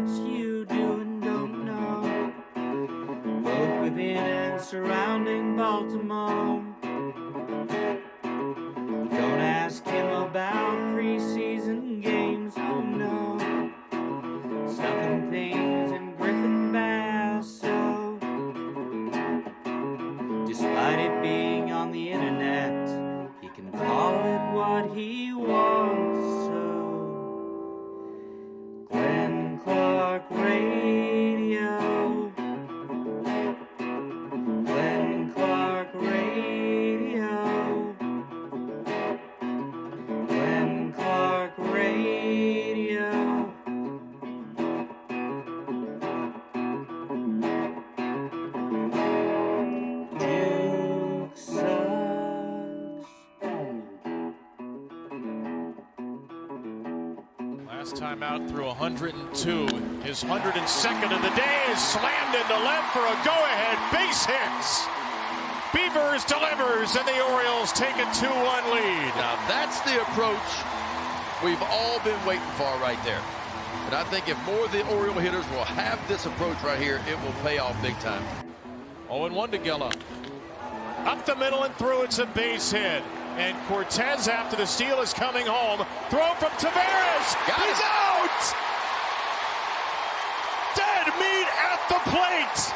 what you do and don't know, both within and surrounding Baltimore. Don't ask him about preseason games, oh no, stuffing things in Griffin Basso. Despite it being on the internet, he can call it what he wants, so Glenn Clark Radio, Glenn Clark Radio, Glenn Clark Radio. Duke sucks. Last time out through 102. His 102nd of the day is slammed into left for a go-ahead base hit. Beavers delivers, and the Orioles take a 2-1 lead. Now that's the approach we've all been waiting for right there. And I think if more of the Oriole hitters will have this approach right here, it will pay off big time. 0-1 to Gilla. Up the middle and through, it's a base hit. And Cortez, after the steal, is coming home. Throw from Taveras. He's out! Dead meat at the plate.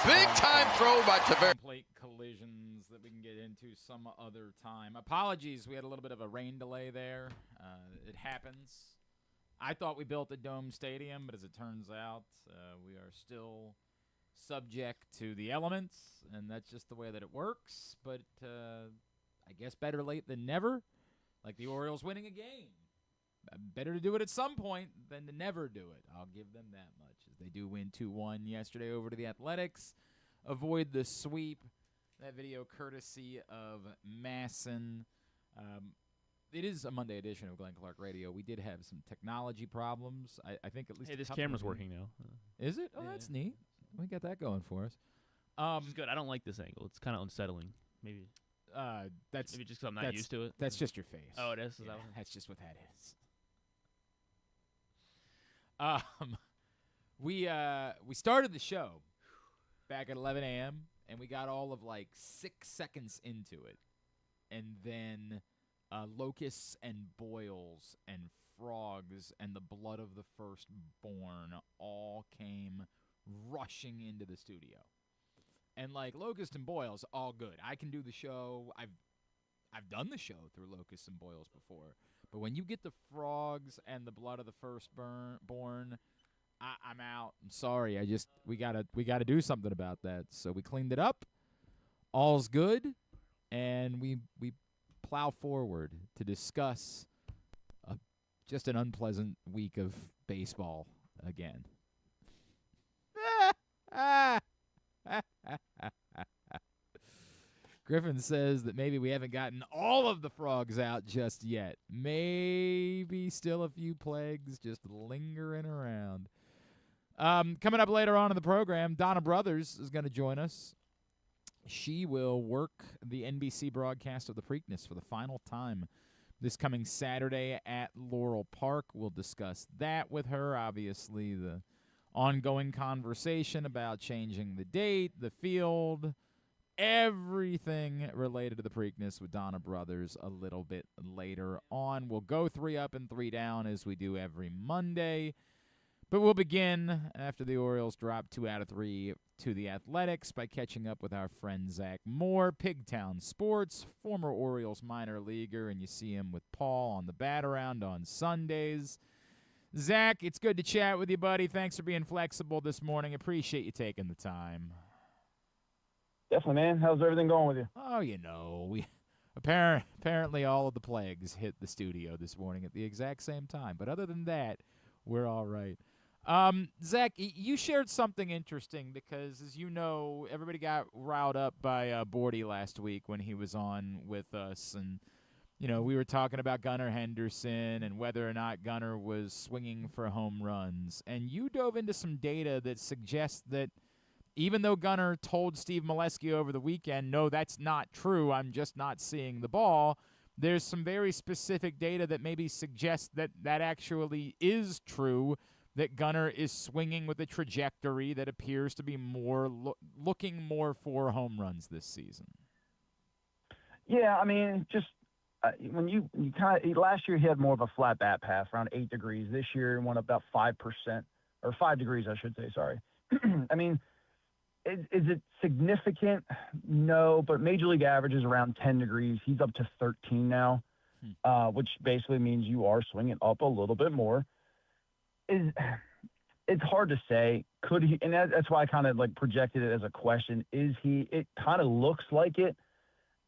Big time throw by Taveras. Plate collisions that we can get into some other time. Apologies, we had a little bit of a rain delay there. It happens. I thought we built a dome stadium, but as it turns out, we are still subject to the elements, and that's just the way that it works. But I guess better late than never, like the Orioles winning a game. Better to do it at some point than to never do it. I'll give them that much. As they do win 2-1 yesterday over to the Athletics. Avoid the sweep. That video courtesy of Masson. It is a Monday edition of Glenn Clark Radio. We did have some technology problems. I think at least. Hey, this camera's working now. Is it? Oh, yeah. That's neat. We got that going for us. It's good. I don't like this angle. It's kind of unsettling. Maybe That's maybe just because I'm not used to it. That's just your face. Oh, it is? Is Yeah, that one? that's just what that is. We started the show back at 11 a.m. and we got all of like 6 seconds into it, and then locusts and boils and frogs and the blood of the firstborn all came rushing into the studio. And like locust and boils, all good. I can do the show. I've done the show through locusts and boils before. But when you get the frogs and the blood of the firstborn, I'm out. I'm sorry. We gotta do something about that. So we cleaned it up. All's good, and we plow forward to discuss just an unpleasant week of baseball again. Griffin says that maybe we haven't gotten all of the frogs out just yet. Maybe still a few plagues just lingering around. Coming up later on in the program, Donna Brothers is going to join us. She will work the NBC broadcast of the Preakness for the final time this coming Saturday at Laurel Park. We'll discuss that with her. Obviously, the ongoing conversation about changing the date, the field, everything related to the Preakness with Donna Brothers a little bit later on. We'll go 3 up and 3 down as we do every Monday. But we'll begin after the Orioles drop 2 out of 3 to the Athletics by catching up with our friend Zach Moore, Pigtown Sports, former Orioles minor leaguer, and you see him with Paul on the bat-around on Sundays. Zach, it's good to chat with you, buddy. Thanks for being flexible this morning. Appreciate you taking the time. Definitely, man. How's everything going with you? Oh, you know, we apparently all of the plagues hit the studio this morning at the exact same time. But other than that, we're all right. Zach, you shared something interesting because, as you know, everybody got riled up by Bordy last week when he was on with us. And, you know, we were talking about Gunnar Henderson and whether or not Gunnar was swinging for home runs. And you dove into some data that suggests that even though Gunnar told Steve Molesky over the weekend, no, that's not true, I'm just not seeing the ball, there's some very specific data that maybe suggests that that actually is true, that Gunnar is swinging with a trajectory that appears to be more looking more for home runs this season? Yeah, I mean, just when you kind of last year he had more of a flat bat path, around 8 degrees. This year it went up about 5%, or 5 degrees, I should say. Sorry. I mean, is it significant? No, but Major League average is around 10 degrees. He's up to 13 now, which basically means you are swinging up a little bit more. It's hard to say. Could he? And that's why I kind of like projected it as a question. Is he? It kind of looks like it.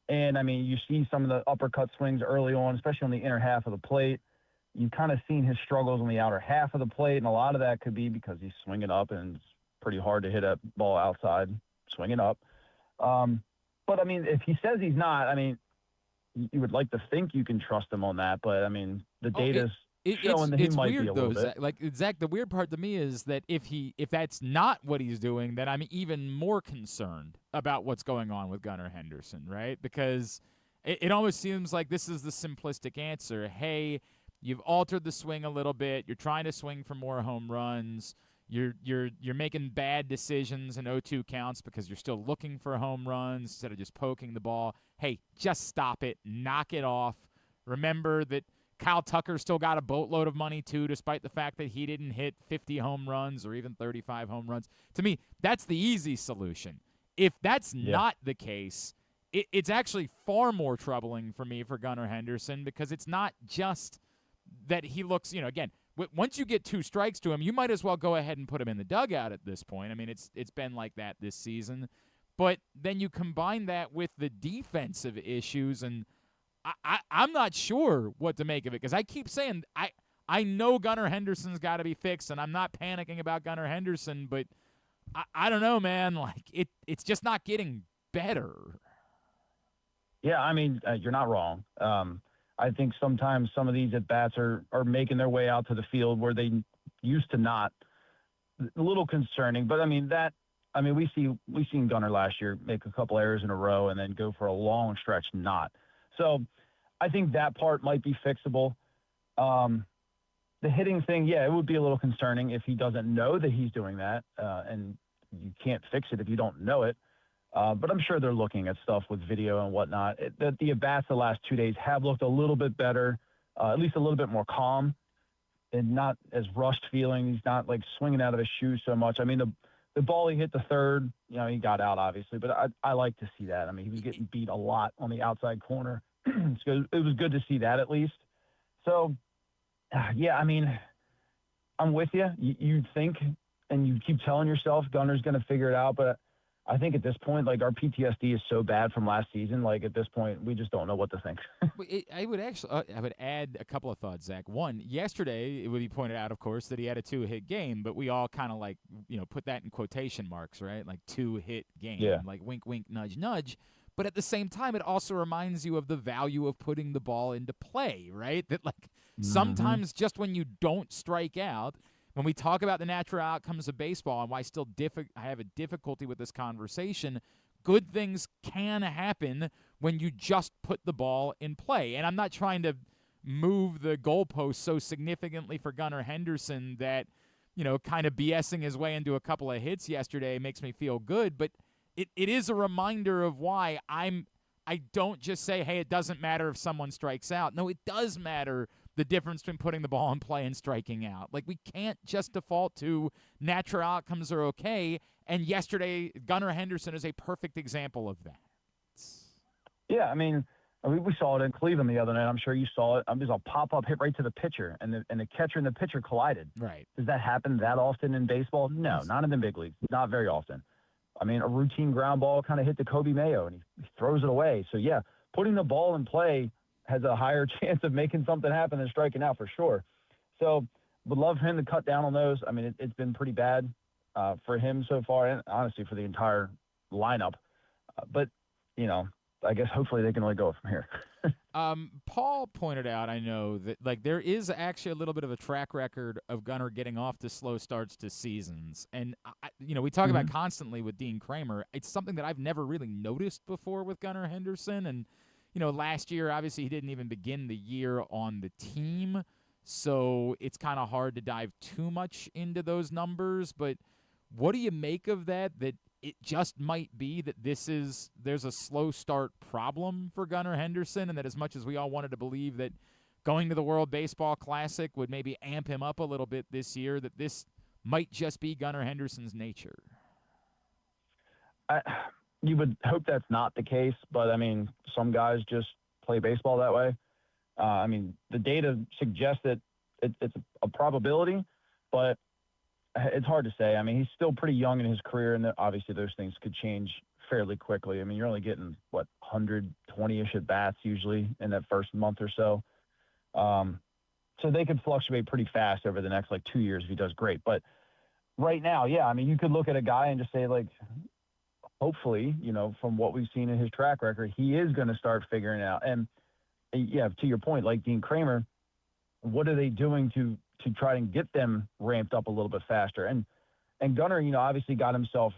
And, I mean, you see some of the uppercut swings early on, especially on the inner half of the plate. You've kind of seen his struggles on the outer half of the plate, and a lot of that could be because he's swinging up, and it's pretty hard to hit a ball outside swinging up. But, I mean, if he says he's not, I mean, you would like to think you can trust him on that. But, I mean, the data's showing that he might be a little bit. Zach. Like, Zach, the weird part to me is that if that's not what he's doing, then I'm even more concerned about what's going on with Gunnar Henderson, right? Because it almost seems like this is the simplistic answer. Hey, you've altered the swing a little bit. You're trying to swing for more home runs. You're making bad decisions in 0-2 counts because you're still looking for home runs instead of just poking the ball. Hey, just stop it. Knock it off. Remember that Kyle Tucker still got a boatload of money, too, despite the fact that he didn't hit 50 home runs or even 35 home runs. To me, that's the easy solution. If that's not the case, it's actually far more troubling for me for Gunnar Henderson because it's not just that he looks, again, once you get 2 strikes to him, you might as well go ahead and put him in the dugout at this point. I mean, it's been like that this season. But then you combine that with the defensive issues, and I'm not sure what to make of it because I keep saying I know Gunnar Henderson's got to be fixed, and I'm not panicking about Gunnar Henderson, but I don't know, man. Like it's just not getting better. Yeah, I mean, you're not wrong. I think sometimes some of these at-bats are making their way out to the field where they used to not. A little concerning, but I mean, we've seen Gunnar last year make a couple errors in a row and then go for a long stretch not. So I think that part might be fixable. The hitting thing, yeah, it would be a little concerning if he doesn't know that he's doing that, and you can't fix it if you don't know it. But I'm sure they're looking at stuff with video and whatnot. The at-bats the last 2 days have looked a little bit better, at least a little bit more calm and not as rushed feeling. He's not like swinging out of his shoes so much. I mean, the ball he hit the third, he got out obviously, but I like to see that. I mean, he was getting beat a lot on the outside corner. So it was good to see that at least. So, yeah, I mean, I'm with you. You think and you keep telling yourself Gunnar's going to figure it out, but I think at this point, like, our PTSD is so bad from last season. Like, at this point, we just don't know what to think. I would add a couple of thoughts, Zach. One, yesterday it would be pointed out, of course, that he had a 2-hit game, but we all kind of like, put that in quotation marks, right? Like 2-hit game, like wink, wink, nudge, nudge. But at the same time, it also reminds you of the value of putting the ball into play, right? That like sometimes just when you don't strike out, when we talk about the natural outcomes of baseball and why I have a difficulty with this conversation, good things can happen when you just put the ball in play. And I'm not trying to move the goalpost so significantly for Gunnar Henderson that, kind of BSing his way into a couple of hits yesterday makes me feel good. But it is a reminder of why I don't just say, hey, it doesn't matter if someone strikes out. No, it does matter the difference between putting the ball in play and striking out. Like, we can't just default to natural outcomes are okay, and yesterday Gunnar Henderson is a perfect example of that. Yeah, I mean, we saw it in Cleveland the other night. I'm sure you saw it. There's a pop-up hit right to the pitcher, and the catcher and the pitcher collided. Right. Does that happen that often in baseball? No, not in the big leagues. Not very often. I mean, a routine ground ball kind of hit to Kobe Mayo, and he throws it away. So, yeah, putting the ball in play has a higher chance of making something happen than striking out for sure. So would love him to cut down on those. I mean, it's been pretty bad for him so far, and honestly for the entire lineup. But, I guess hopefully they can only go from here. Paul pointed out, I know, that like there is actually a little bit of a track record of Gunnar getting off to slow starts to seasons. And, we talk about constantly with Dean Kramer. It's something that I've never really noticed before with Gunnar Henderson. And, last year, obviously, he didn't even begin the year on the team. so it's kind of hard to dive too much into those numbers. But what do you make of that it just might be that there's a slow start problem for Gunnar Henderson, and that as much as we all wanted to believe that going to the World Baseball Classic would maybe amp him up a little bit this year, that this might just be Gunnar Henderson's nature? You would hope that's not the case, but, I mean, some guys just play baseball that way. I mean, the data suggests that it's a probability, but it's hard to say. I mean, he's still pretty young in his career, and obviously those things could change fairly quickly. I mean, you're only getting, 120-ish at bats usually in that first month or so. So they could fluctuate pretty fast over the next, 2 years if he does great. But right now, yeah, I mean, you could look at a guy and just say, hopefully, from what we've seen in his track record, he is going to start figuring it out. And, yeah, to your point, like Dean Kramer, what are they doing to try and get them ramped up a little bit faster? And Gunnar, obviously got himself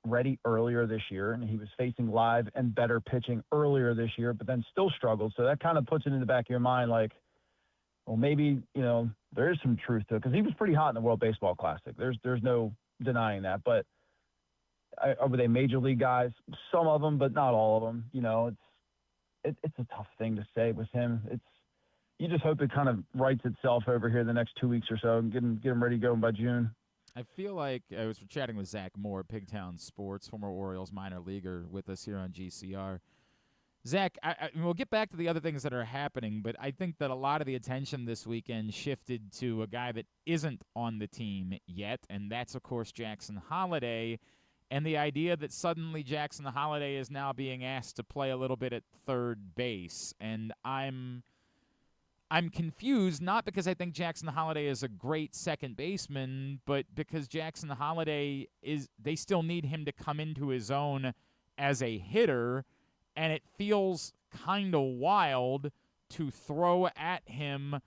ready earlier this year, and he was facing live and better pitching earlier this year, but then still struggled. So that kind of puts it in the back of your mind, well, maybe, there is some truth to it, because he was pretty hot in the World Baseball Classic. There's no denying that. But were they major league guys? Some of them, but not all of them. It's a tough thing to say with him. You just hope it kind of rights itself over here the next 2 weeks or so and get him ready to go by June. I feel like I was chatting with Zach Moore, Pigtown Sports, former Orioles minor leaguer, with us here on GCR. Zach, we'll get back to the other things that are happening, but I think that a lot of the attention this weekend shifted to a guy that isn't on the team yet, and that's, of course, Jackson Holliday. And the idea that suddenly Jackson Holliday is now being asked to play a little bit at third base. And I'm confused, not because I think Jackson Holliday is a great second baseman, but because Jackson Holliday they still need him to come into his own as a hitter, and it feels kind of wild to throw at him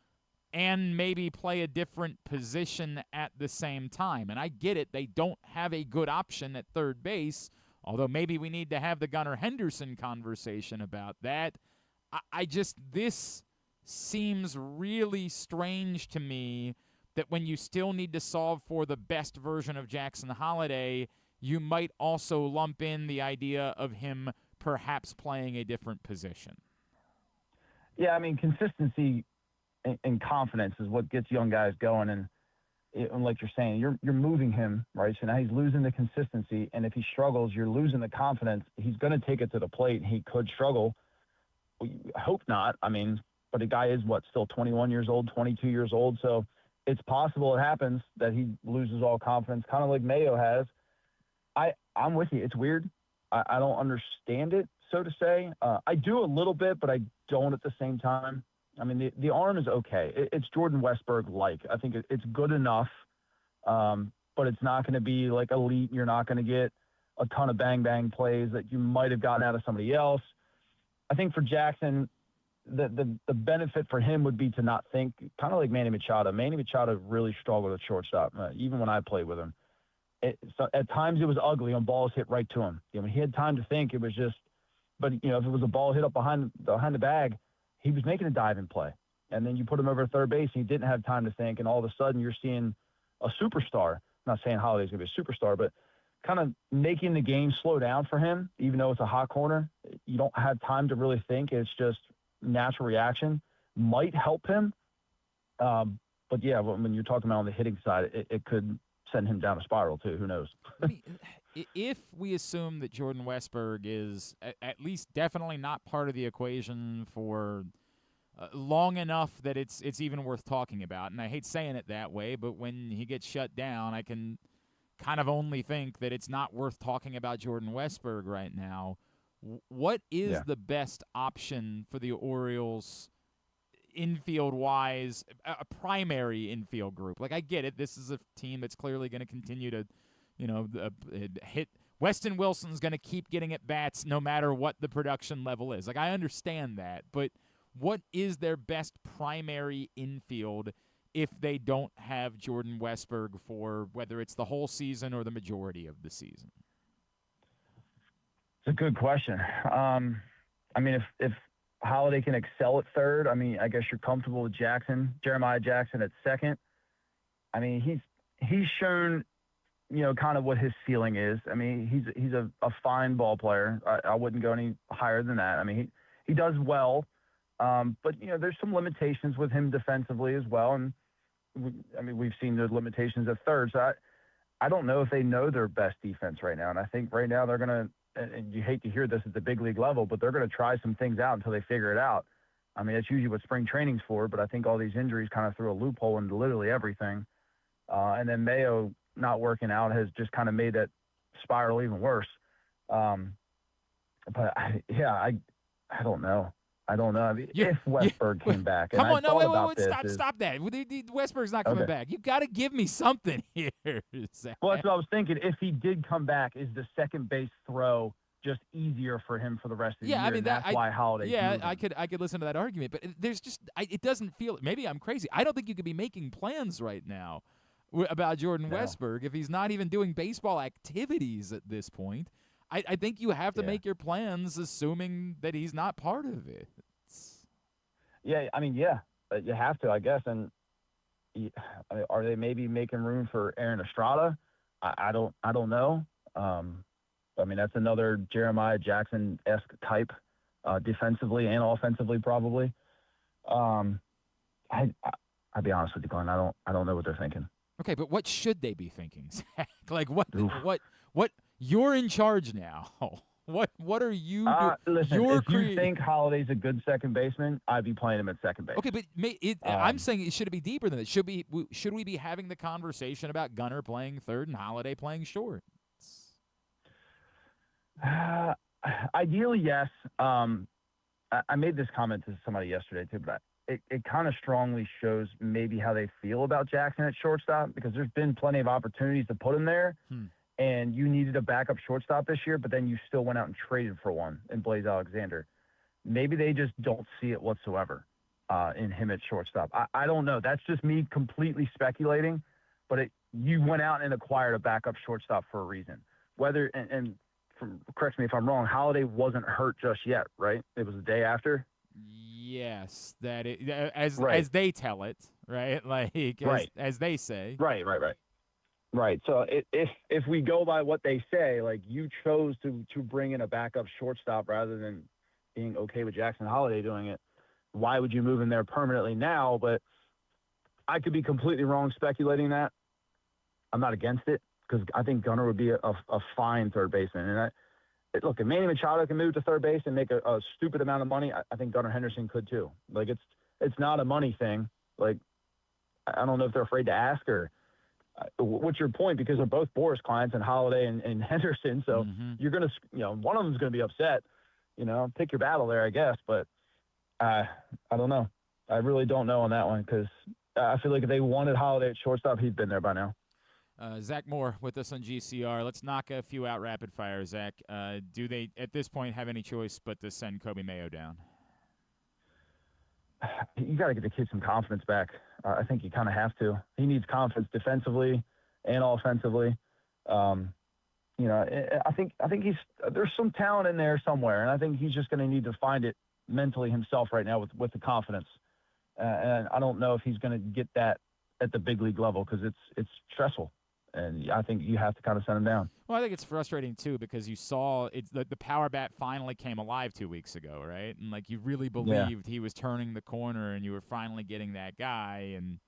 and maybe play a different position at the same time. And I get it, they don't have a good option at third base, although maybe we need to have the Gunnar Henderson conversation about that. This seems really strange to me, that when you still need to solve for the best version of Jackson Holliday, you might also lump in the idea of him perhaps playing a different position. Yeah, I mean, consistency and confidence is what gets young guys going. And like you're saying, you're moving him, right? So now he's losing the consistency, and if he struggles, you're losing the confidence. He's going to take it to the plate, and he could struggle. I hope not. I mean, but the guy is, still 21 years old, 22 years old. So it's possible it happens that he loses all confidence, kind of like Mayo has. I'm with you. It's weird. I don't understand it, so to say. I do a little bit, but I don't at the same time. I mean, the arm is okay. It's Jordan Westburg-like. I think it's good enough, but it's not going to be elite. You're not going to get a ton of bang-bang plays that you might have gotten out of somebody else. I think for Jackson, the benefit for him would be to not think, kind of like Manny Machado. Manny Machado really struggled at shortstop, even when I played with him. So at times it was ugly when balls hit right to him. When he had time to think, it was just. But if it was a ball hit up behind the bag, he was making a diving play, and then you put him over at third base, and he didn't have time to think, and all of a sudden you're seeing a superstar. I'm not saying Holliday's going to be a superstar, but kind of making the game slow down for him, even though it's a hot corner. You don't have time to really think. It's just natural reaction. Might help him, but yeah, when you're talking about on the hitting side, it could send him down a spiral too. Who knows? If we assume that Jordan Westburg is at least definitely not part of the equation for long enough that it's even worth talking about, and I hate saying it that way, but when he gets shut down, I can kind of only think that it's not worth talking about Jordan Westburg right now. What is the best option for the Orioles infield-wise, a primary infield group? I get it. This is a team that's clearly going to continue to, hit. Weston Wilson's going to keep getting at bats no matter what the production level is. I understand that, but what is their best primary infield if they don't have Jordan Westburg for whether it's the whole season or the majority of the season? It's a good question. I mean, if Holiday can excel at third. I mean, I guess you're comfortable with Jeremiah Jackson at second. I mean, he's shown, kind of what his ceiling is. I mean, he's a fine ball player. I wouldn't go any higher than that. I mean, he does well, but there's some limitations with him defensively as well. And we've seen the limitations at third. So I don't know if they know their best defense right now. And I think right now they're gonna. And you hate to hear this at the big league level, but they're going to try some things out until they figure it out. I mean, that's usually what spring training's for, but I think all these injuries kind of threw a loophole into literally everything. And then Mayo not working out has just kind of made that spiral even worse. I don't know. I mean, if Westberg came back. Come on, no, wait, stop that. Westberg's not coming back. You got to give me something here, Zach. Well, that's what I was thinking. If he did come back, is the second base throw just easier for him for the rest of the year? I mean, that's why Holiday. Yeah, I could listen to that argument, but there's just it doesn't feel. Maybe I'm crazy. I don't think you could be making plans right now about Jordan Westberg if he's not even doing baseball activities at this point. I think you have to make your plans assuming that he's not part of it. Yeah, I mean, you have to, I guess. And are they maybe making room for Aaron Estrada? I don't know. I mean, that's another Jeremiah Jackson-esque type, defensively and offensively, probably. I'll be honest with you, Glenn. I don't know what they're thinking. Okay, but what should they be thinking, Zach? Like what? You're in charge now. What are you doing? Listen, if you think Holiday's a good second baseman, I'd be playing him at second base. Okay, but I'm saying it should be deeper than that. Should we be having the conversation about Gunnar playing third and Holiday playing short? Ideally, yes. I made this comment to somebody yesterday too, but it kind of strongly shows maybe how they feel about Jackson at shortstop, because there's been plenty of opportunities to put him there. And you needed a backup shortstop this year, but then you still went out and traded for one in Blaze Alexander. Maybe they just don't see it whatsoever in him at shortstop. I don't know. That's just me completely speculating, but you went out and acquired a backup shortstop for a reason. Correct me if I'm wrong, Holiday wasn't hurt just yet, right? It was the day after? Yes, as they tell it, right? As they say. Right. So if we go by what they say, like, you chose to bring in a backup shortstop rather than being okay with Jackson Holiday doing it, why would you move him there permanently now? But I could be completely wrong speculating that. I'm not against it, because I think Gunnar would be a fine third baseman. And look, if Manny Machado can move to third base and make a stupid amount of money, I think Gunnar Henderson could too. Like, it's not a money thing. Like, I don't know if they're afraid to ask, or what's your point? Because they're both Boris clients, and Holiday and Henderson. So you're going to, one of them is going to be upset, pick your battle there, I guess. But I don't know. I really don't know on that one, because I feel like if they wanted Holiday at shortstop, he'd been there by now. Zach Moore with us on GCR. Let's knock a few out rapid fire, Zach. Do they, at this point, have any choice but to send Kobe Mayo down? You got to get the kid some confidence back. I think you kind of have to. He needs confidence defensively and offensively. I think there's some talent in there somewhere, and I think he's just going to need to find it mentally himself right now with the confidence. And I don't know if he's going to get that at the big league level, because it's stressful. And I think you have to kind of send him down. Well, I think it's frustrating, too, because you saw the power bat finally came alive 2 weeks ago, right? And, like, you really believed he was turning the corner and you were finally getting that guy. And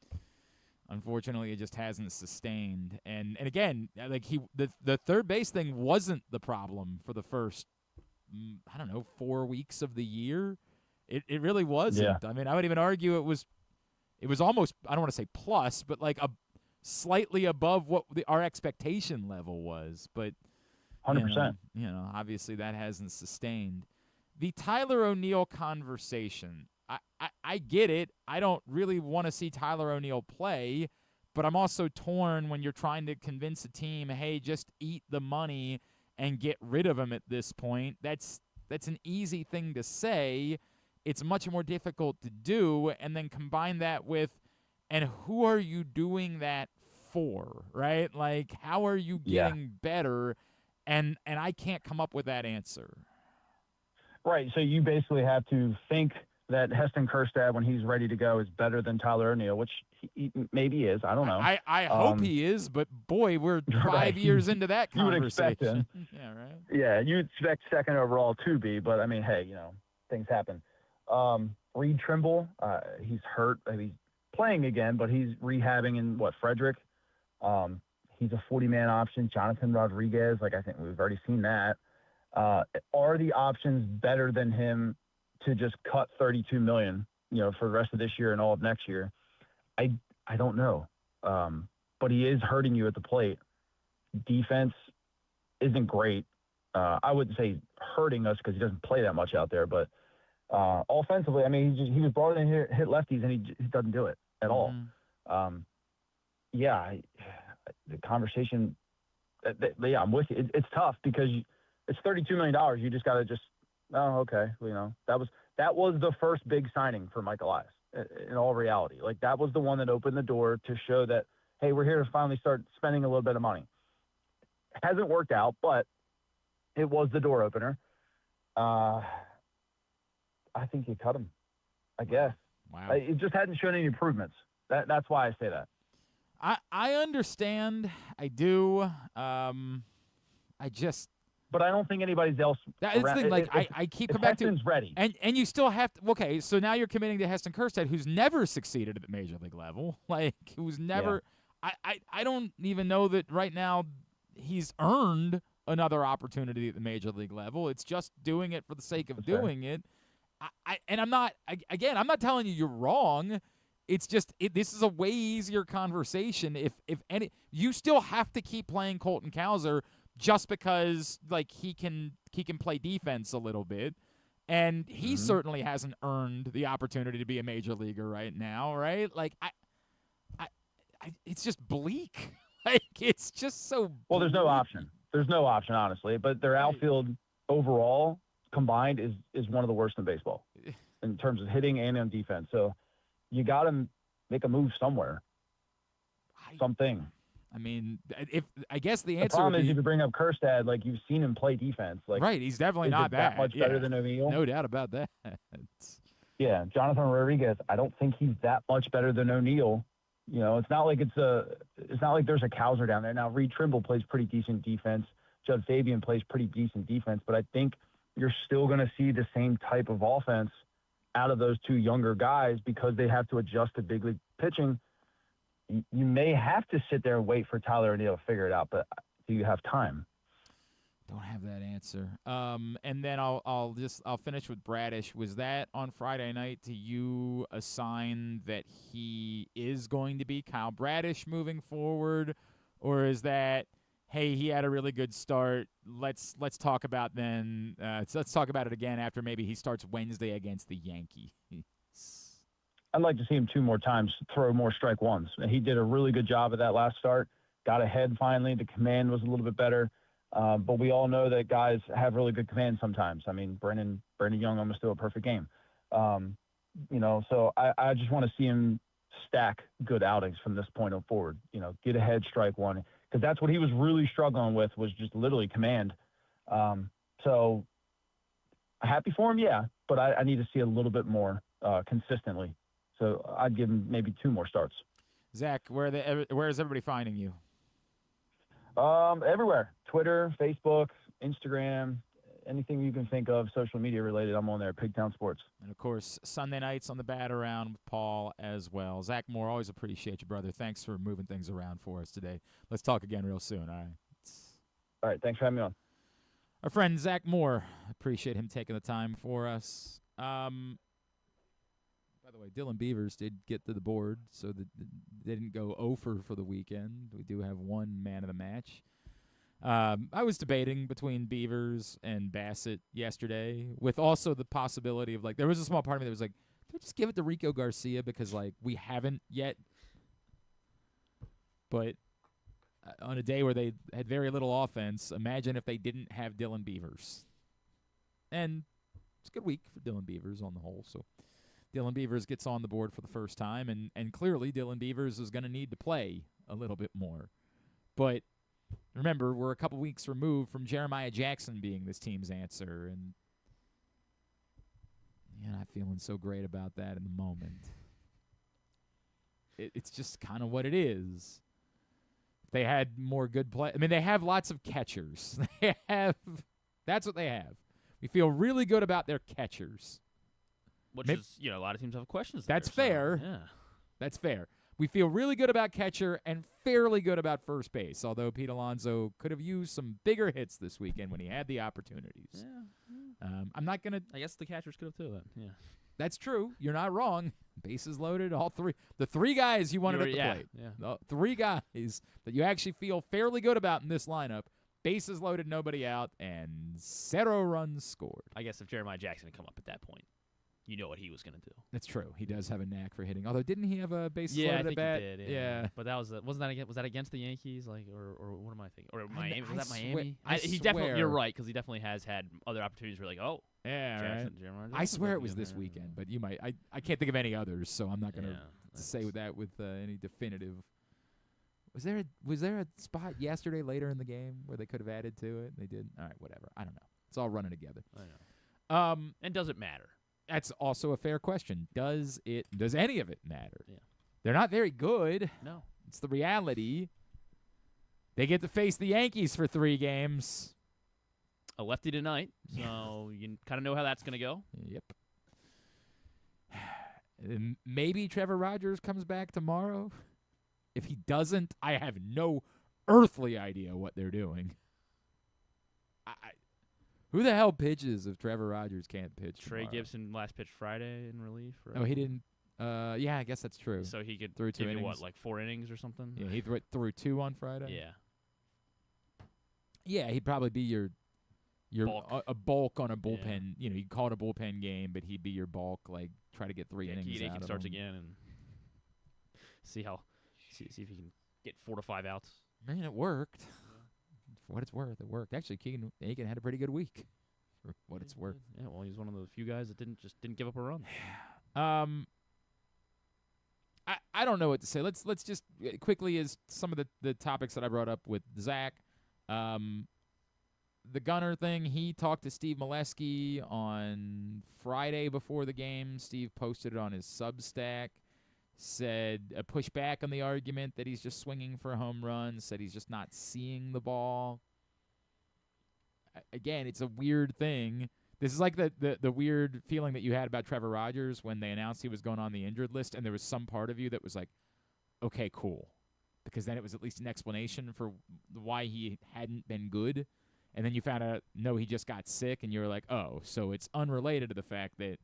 unfortunately, it just hasn't sustained. And again, like, the third base thing wasn't the problem for the first, 4 weeks of the year. It really wasn't. Yeah. I mean, I would even argue it was almost, I don't want to say plus, but like slightly above what our expectation level was. But 100%. Obviously that hasn't sustained. The Tyler O'Neill conversation, I get it. I don't really want to see Tyler O'Neill play, but I'm also torn when you're trying to convince a team, hey, just eat the money and get rid of him at this point. That's an easy thing to say. It's much more difficult to do, and then combine that with, and who are you doing that for, right? Like, how are you getting better? And I can't come up with that answer. Right. So you basically have to think that Heston Kjerstad, when he's ready to go, is better than Tyler O'Neill, which he maybe is. I don't know. I hope he is, but boy, we're 5 years into that You would conversation. expect him. Yeah, right. Yeah, you expect second overall to be, but I mean, hey, things happen. Reed Trimble, he's hurt. He's playing again, but he's rehabbing in Frederick. He's a 40-man option. Jonathan Rodriguez, I think we've already seen that. Are the options better than him to just cut $32 million, for the rest of this year and all of next year? I don't know. But he is hurting you at the plate. Defense isn't great. I wouldn't say hurting us because he doesn't play that much out there, but offensively, I mean, he was brought in here, hit lefties, and he doesn't do it at all. The conversation, I'm with you. It's tough because it's $32 million. You just got to okay. That was the first big signing for Mike Elias in all reality. That was the one that opened the door to show that, hey, we're here to finally start spending a little bit of money. It hasn't worked out, but it was the door opener. I think you cut him, I guess. Wow. It just hadn't shown any improvements. That's why I say that. I understand. I do. But I don't think anybody's else. That's the thing. I keep coming back to Heston's ready, and you still have to. Okay, so now you're committing to Heston Kjerstad, who's never succeeded at the major league level. Who's never. Yeah. I don't even know that right now he's earned another opportunity at the major league level. It's just doing it for the sake of doing it. I'm not telling you you're wrong. It's just this is a way easier conversation. If any, you still have to keep playing Colton Cowser just because he can play defense a little bit, and he certainly hasn't earned the opportunity to be a major leaguer right now, right? It's just bleak. It's just so bleak. Well, there's no option. There's no option, honestly. But their outfield overall combined is one of the worst in baseball in terms of hitting and on defense. So you got to make a move somewhere. Something. I mean, I guess the answer. The problem is if you bring up Kjerstad, you've seen him play defense. Right, he's definitely not that much better than O'Neill. No doubt about that. Yeah, Jonathan Rodriguez. I don't think he's that much better than O'Neill. It's not like there's a Cowser down there. Now, Reed Trimble plays pretty decent defense. Judd Fabian plays pretty decent defense, but I think you're still going to see the same type of offense out of those two younger guys because they have to adjust to big league pitching. You may have to sit there and wait for Tyler O'Neill to figure it out, but do you have time? Don't have that answer. And then I'll finish with Bradish. Was that on Friday night to you a sign that he is going to be Kyle Bradish moving forward, or is that, hey, he had a really good start. Let's talk about then. Let's talk about it again after maybe he starts Wednesday against the Yankees. I'd like to see him two more times throw more strike ones. He did a really good job of that last start. Got ahead finally. The command was a little bit better. But we all know that guys have really good command sometimes. I mean, Brandon Young almost threw a perfect game. So I just want to see him stack good outings from this point on forward. Get ahead, strike one. Because that's what he was really struggling with, was just literally command. So happy for him, yeah. But I need to see a little bit more consistently. So I'd give him maybe two more starts. Zach, where is everybody finding you? Everywhere. Twitter, Facebook, Instagram, anything you can think of social media related, I'm on there, Pigtown Sports. And, of course, Sunday nights on the Bat Around with Paul as well. Zach Moore, always appreciate you, brother. Thanks for moving things around for us today. Let's talk again real soon, all right? All right, thanks for having me on. Our friend Zach Moore, appreciate him taking the time for us. By the way, Dylan Beavers did get to the board, so they didn't go 0 for the weekend. We do have one man of the match. I was debating between Beavers and Bassett yesterday, with also the possibility of, there was a small part of me that was like, do we just give it to Rico Garcia because, we haven't yet? But on a day where they had very little offense, imagine if they didn't have Dylan Beavers. And it's a good week for Dylan Beavers on the whole, so Dylan Beavers gets on the board for the first time, and clearly Dylan Beavers is going to need to play a little bit more. But remember, we're a couple weeks removed from Jeremiah Jackson being this team's answer, and You're not feeling so great about that in the moment. It's just kind of what it is. They had more good play. I mean, they have lots of catchers. That's what they have. We feel really good about their catchers. Which is, a lot of teams have questions. That's there, fair. So, yeah. That's fair. We feel really good about catcher and fairly good about first base, although Pete Alonso could have used some bigger hits this weekend when he had the opportunities. Yeah. I'm not going to – I guess the catchers could have too then. Yeah. That's true. You're not wrong. Bases loaded, all three. The three guys you wanted at the plate. Yeah. The three guys that you actually feel fairly good about in this lineup. Bases loaded, nobody out, and 0 runs scored. I guess if Jeremiah Jackson had come up at that point, you know what he was going to do. That's true. He does have a knack for hitting. Although, didn't he have a bases Yeah, loaded I think at bat? he did. Yeah. But that was was that against the Yankees, or what am I thinking? Or Miami? Was that Miami? He definitely. You're right, because he definitely has had other opportunities where yeah, Jackson, right. Jeremiah I Jackson swear might it be was in this there. weekend, but you might. I can't think of any others, so I'm not going to Yeah, say that with any definitive. Was there a spot yesterday later in the game where they could have added to it and they didn't? All right, whatever. I don't know. It's all running together. I know. And does it matter? That's also a fair question. Does any of it matter? Yeah. They're not very good. No. It's the reality. They get to face the Yankees for 3 games. A lefty tonight, so you kind of know how that's going to go. Yep. Maybe Trevor Rogers comes back tomorrow. If he doesn't, I have no earthly idea what they're doing. Who the hell pitches if Trevor Rogers can't pitch Trey tomorrow? Gibson last pitched Friday in relief. Right? Oh, he didn't. Yeah, I guess that's true. So he could threw 2 give you innings. what, 4 innings or something? Yeah, he threw 2 on Friday. Yeah. Yeah, he'd probably be your Bulk. a bulk on a bullpen. Yeah. You call it a bullpen game, but he'd be your bulk. Try to get 3 innings He out of starts him. again and see if he can get 4 to 5 outs. Man, it worked. For what it's worth, it worked. Actually, Keegan Aiken had a pretty good week. For what it's worth. Yeah, well, he's one of the few guys that didn't give up a run. I don't know what to say. Let's just quickly as some of the topics that I brought up with Zach. The Gunner thing, he talked to Steve Molesky on Friday before the game. Steve posted it on his Substack. Said pushed back on the argument that he's just swinging for a home run. Said he's just not seeing the ball. Again, it's a weird thing. This is like the weird feeling that you had about Trevor Rogers when they announced he was going on the injured list, and there was some part of you that was like, okay, cool. Because then it was at least an explanation for why he hadn't been good. And then you found out, no, he just got sick, and you were like, oh, so it's unrelated to the fact that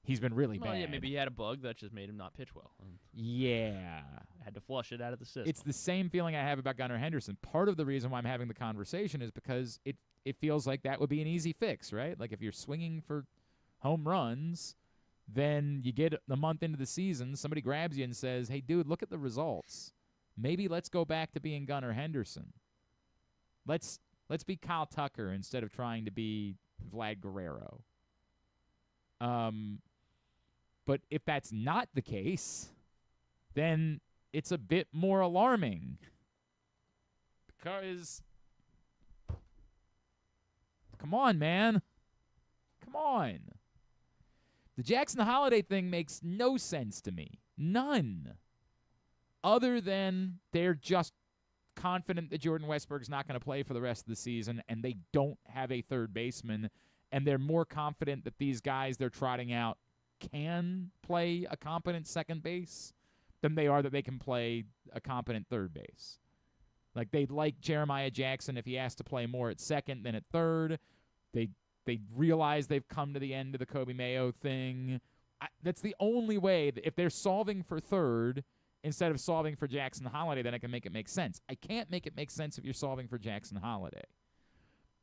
he's been really bad. Yeah, maybe he had a bug that just made him not pitch well. Yeah. Had to flush it out of the system. It's the same feeling I have about Gunnar Henderson. Part of the reason why I'm having the conversation is because it feels like that would be an easy fix, right? Like if you're swinging for home runs, then you get a month into the season, somebody grabs you and says, hey, dude, look at the results. Maybe let's go back to being Gunnar Henderson. Let's be Kyle Tucker instead of trying to be Vlad Guerrero. But if that's not the case, then it's a bit more alarming. Because, come on, man. Come on. The Jackson Holiday thing makes no sense to me. None. Other than they're just confident that Jordan Westburg's not going to play for the rest of the season, and they don't have a third baseman, and they're more confident that these guys they're trotting out can play a competent second base than they are that they can play a competent third base. Like, they'd like Jeremiah Jackson if he has to play more at second than at third. They realize they've come to the end of the Kobe Mayo thing. That's the only way that if they're solving for third instead of solving for Jackson Holiday, then I can make it make sense. I can't make it make sense if you're solving for Jackson Holiday.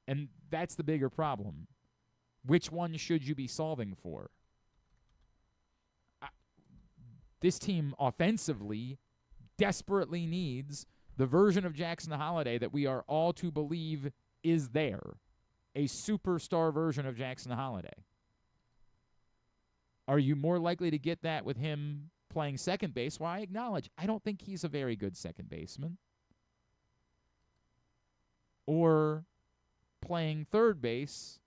And that's the bigger problem. Which one should you be solving for? This team offensively desperately needs the version of Jackson Holiday that we are all to believe is there. A superstar version of Jackson Holiday. Are you more likely to get that with him playing second base? Well, I acknowledge I don't think he's a very good second baseman. Or playing third base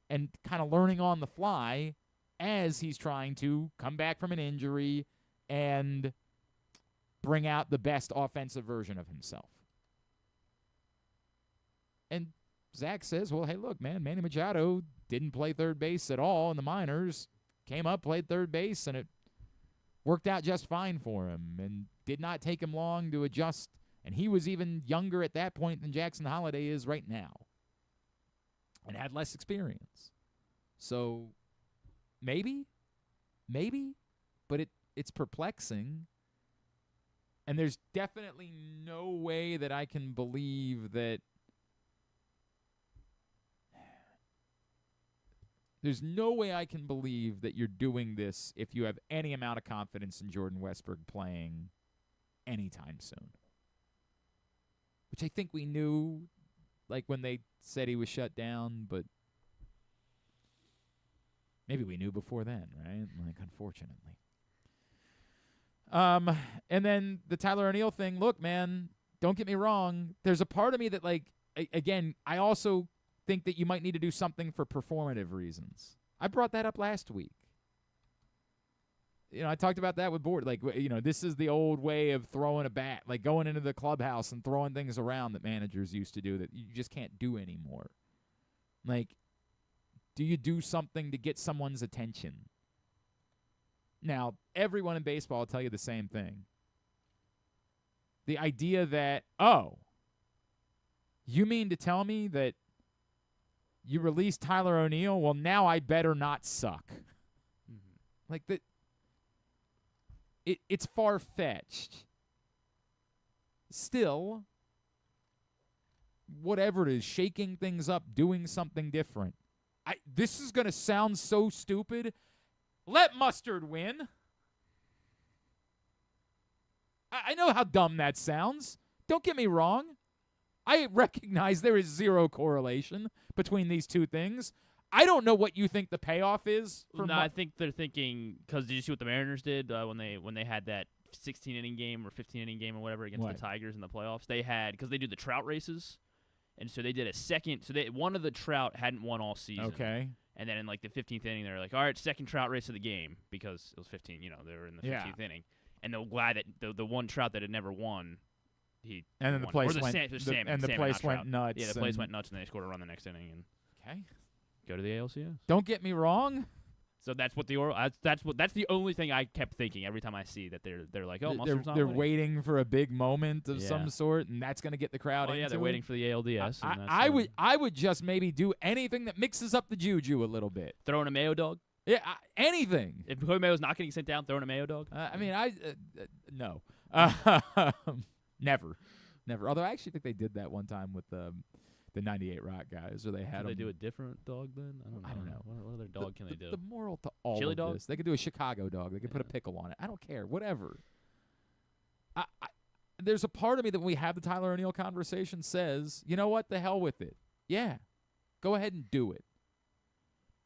and kind of learning on the fly as he's trying to come back from an injury and bring out the best offensive version of himself. And Zach says, well, hey, look, man, Manny Machado didn't play third base at all in the minors, came up, played third base, and it worked out just fine for him and did not take him long to adjust. And he was even younger at that point than Jackson Holliday is right now and had less experience. So maybe, but it's perplexing. And there's definitely no way that I can believe that there's no way I can believe that you're doing this if you have any amount of confidence in Jordan Westburg playing anytime soon. Which I think we knew, like when they said he was shut down, but maybe we knew before then, right? Like, unfortunately. And then the Tyler O'Neill thing, look, man, don't get me wrong. There's a part of me that, like, again, I also think that you might need to do something for performative reasons. I brought that up last week. I talked about that with Board. Like, this is the old way of throwing a bat, like going into the clubhouse and throwing things around that managers used to do that you just can't do anymore. Like, do you do something to get someone's attention? Now, everyone in baseball will tell you the same thing. The idea that, oh, you mean to tell me that you released Tyler O'Neill? Well, now I better not suck. Mm-hmm. Like, that. It's far-fetched. Still, whatever it is, shaking things up, doing something different. This is going to sound so stupid. Let Mustard win. I know how dumb that sounds. Don't get me wrong. I recognize there is zero correlation between these two things. I don't know what you think the payoff is. I think they're thinking, because did you see what the Mariners did when they had that 16-inning game or 15-inning game or whatever against the Tigers in the playoffs? They had, because they do the trout races, and so they did a second. So one of the trout hadn't won all season. Okay. And then in like the 15th inning, they were like, all right, second trout race of the game, because it was 15. They were in the 15th inning, and the guy that the one trout that had never won. And then the place went nuts. Yeah, the place went nuts, and they scored a run the next inning. And okay. Go to the ALCS. Don't get me wrong. So that's what the Orioles. That's the only thing I kept thinking every time I see that they're like, oh, Mustard's not they're winning. waiting for a big moment of some sort, and that's going to get the crowd into they're it. waiting for the ALDS. I would just maybe do anything that mixes up the juju a little bit. Throwing a Mayo dog. Yeah, anything. If Cody Mayo's not getting sent down, throwing a Mayo dog. No, never. Although I actually think they did that one time with the 98 Rock guys, or they had. They do a different dog then? I don't know. What other dog can they do? The moral to all Chili of dog? this, they could do a Chicago dog. They could put a pickle on it. I don't care. Whatever. There's a part of me that when we have the Tyler O'Neill conversation says, you know what? The hell with it. Yeah, go ahead and do it.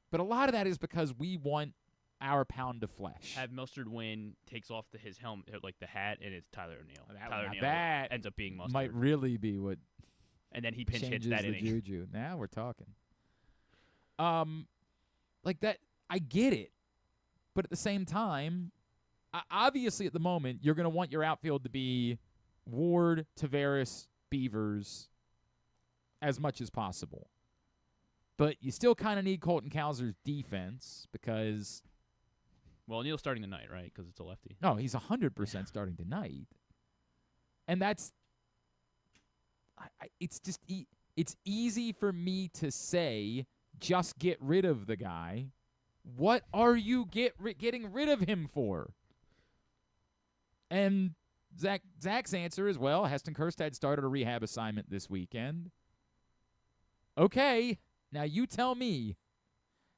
But a lot of that is because we want our pound of flesh. Have Mustard win, takes off his helmet, like the hat, and it's Tyler O'Neill. Tyler O'Neill that ends up being Mustard. Might really be what. And then he pinch hits changes that the inning. juju. Now we're talking. Like that, I get it, but at the same time, obviously at the moment you're going to want your outfield to be Ward, Taveras, Beavers, as much as possible. But you still kind of need Colton Cowser's defense because. Well, O'Neill's starting tonight, right? Because it's a lefty. No, he's 100% starting tonight, and that's. It's just it's easy for me to say just get rid of the guy. What are you getting rid of him for? And Zach's answer is, well, Heston Kjerstad started a rehab assignment this weekend. Okay, now you tell me,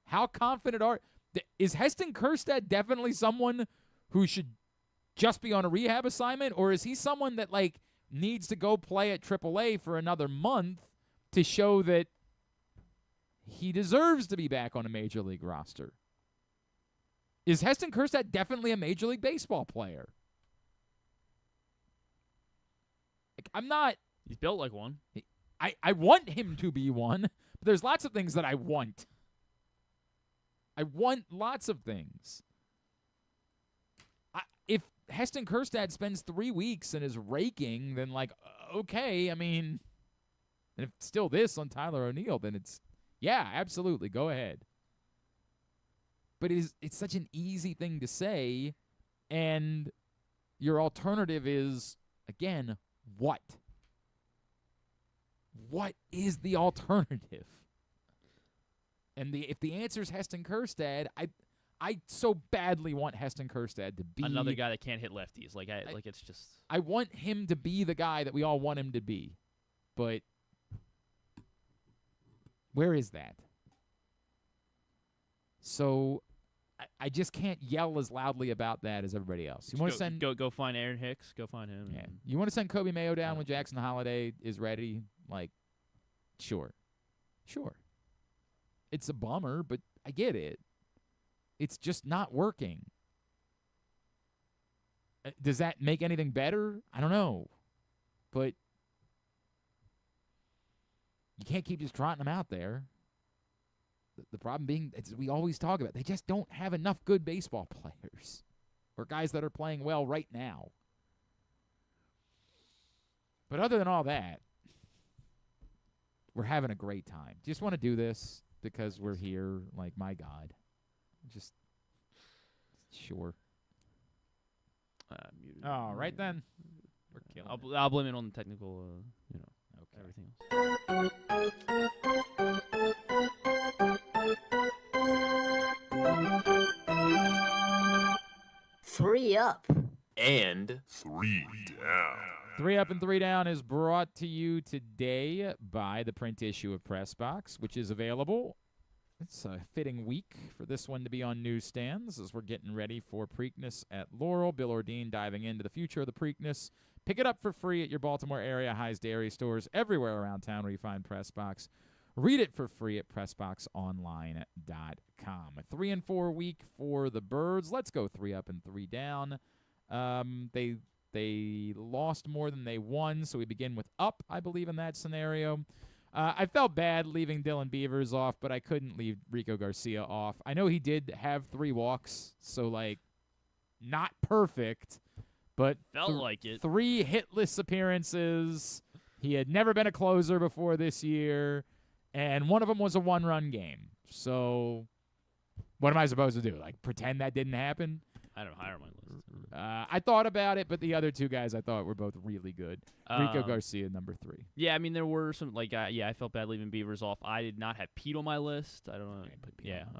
how confident is Heston Kjerstad definitely someone who should just be on a rehab assignment, or is he someone that needs to go play at AAA for another month to show that he deserves to be back on a Major League roster? Is Heston Kjerstad definitely a Major League Baseball player? I'm not. He's built like one. I want him to be one, but there's lots of things that I want. I want lots of things. If Heston Kjerstad spends 3 weeks and is raking, then, like, okay, I mean, if it's still this on Tyler O'Neill, then it's, yeah, absolutely, go ahead. But it's such an easy thing to say, and your alternative is, again, what? What is the alternative? And if the answer is Heston Kjerstad, I so badly want Heston Kjerstad to be another guy that can't hit lefties. It's just. I want him to be the guy that we all want him to be, but where is that? So I just can't yell as loudly about that as everybody else. You want to send go find Aaron Hicks. Go find him. Yeah. You want to send Kobe Mayo down when Jackson Holiday is ready? Like, sure. It's a bummer, but I get it. It's just not working. Does that make anything better? I don't know. But you can't keep just trotting them out there. The problem being, as we always talk about, they just don't have enough good baseball players or guys that are playing well right now. But other than all that, we're having a great time. Just want to do this because we're here. Like, my God. Just, sure. Oh, right then. We're killing I'll blame it on the technical, everything else. 3 up. And 3 down. 3 Up and 3 Down is brought to you today by the print issue of Press Box, which is available. It's a fitting week for this one to be on newsstands as we're getting ready for Preakness at Laurel. Bill Ordine diving into the future of the Preakness. Pick it up for free at your Baltimore area High's Dairy stores, everywhere around town where you find Press Box. Read it for free at PressBoxOnline.com. A 3 and 4 week for the Birds. Let's go 3 up and 3 down. They lost more than they won, so we begin with up, I believe, in that scenario. I felt bad leaving Dylan Beavers off, but I couldn't leave Rico Garcia off. I know he did have 3 walks, so, like, not perfect, but felt like it. 3 hitless appearances. He had never been a closer before this year, and one of them was a 1-run game. So what am I supposed to do? Like, pretend that didn't happen? I don't know, higher on my list. I thought about it, but the other 2 guys I thought were both really good. Rico Garcia, number 3. Yeah, I mean, there were some, I felt bad leaving Beavers off. I did not have Pete on my list. I don't know.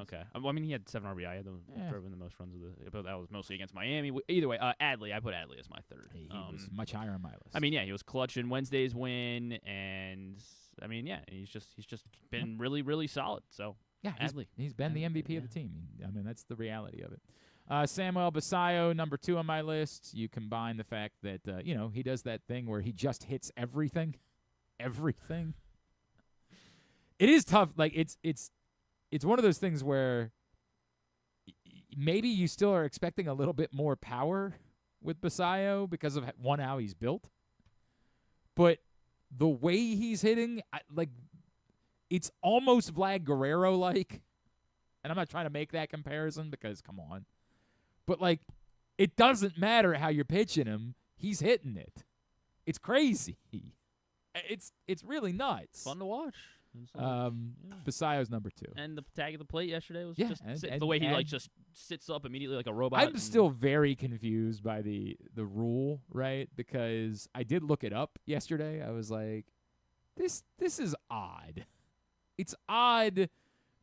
Okay. I mean, he had 7 RBI. I had drove in the most runs but that was mostly against Miami. Either way, Adley, I put Adley as my 3rd. He was much higher on my list. I mean, yeah, he was clutch in Wednesday's win, and, I mean, yeah, he's just been really, really solid. So, yeah, Adley. He's been the MVP of the team. I mean, that's the reality of it. Samuel Basayo, number 2 on my list. You combine the fact that, he does that thing where he just hits everything. Everything. It is tough. Like, it's one of those things where maybe you still are expecting a little bit more power with Basayo because of, one, how he's built. But the way he's hitting, it's almost Vlad Guerrero-like. And I'm not trying to make that comparison because, come on. But, like, it doesn't matter how you're pitching him. He's hitting it. It's crazy. It's really nuts. Fun to watch. Basayo's number 2. And the tag of the plate yesterday was and the way he just sits up immediately like a robot. I'm still very confused by the rule, right? Because I did look it up yesterday. I was like, this is odd. It's odd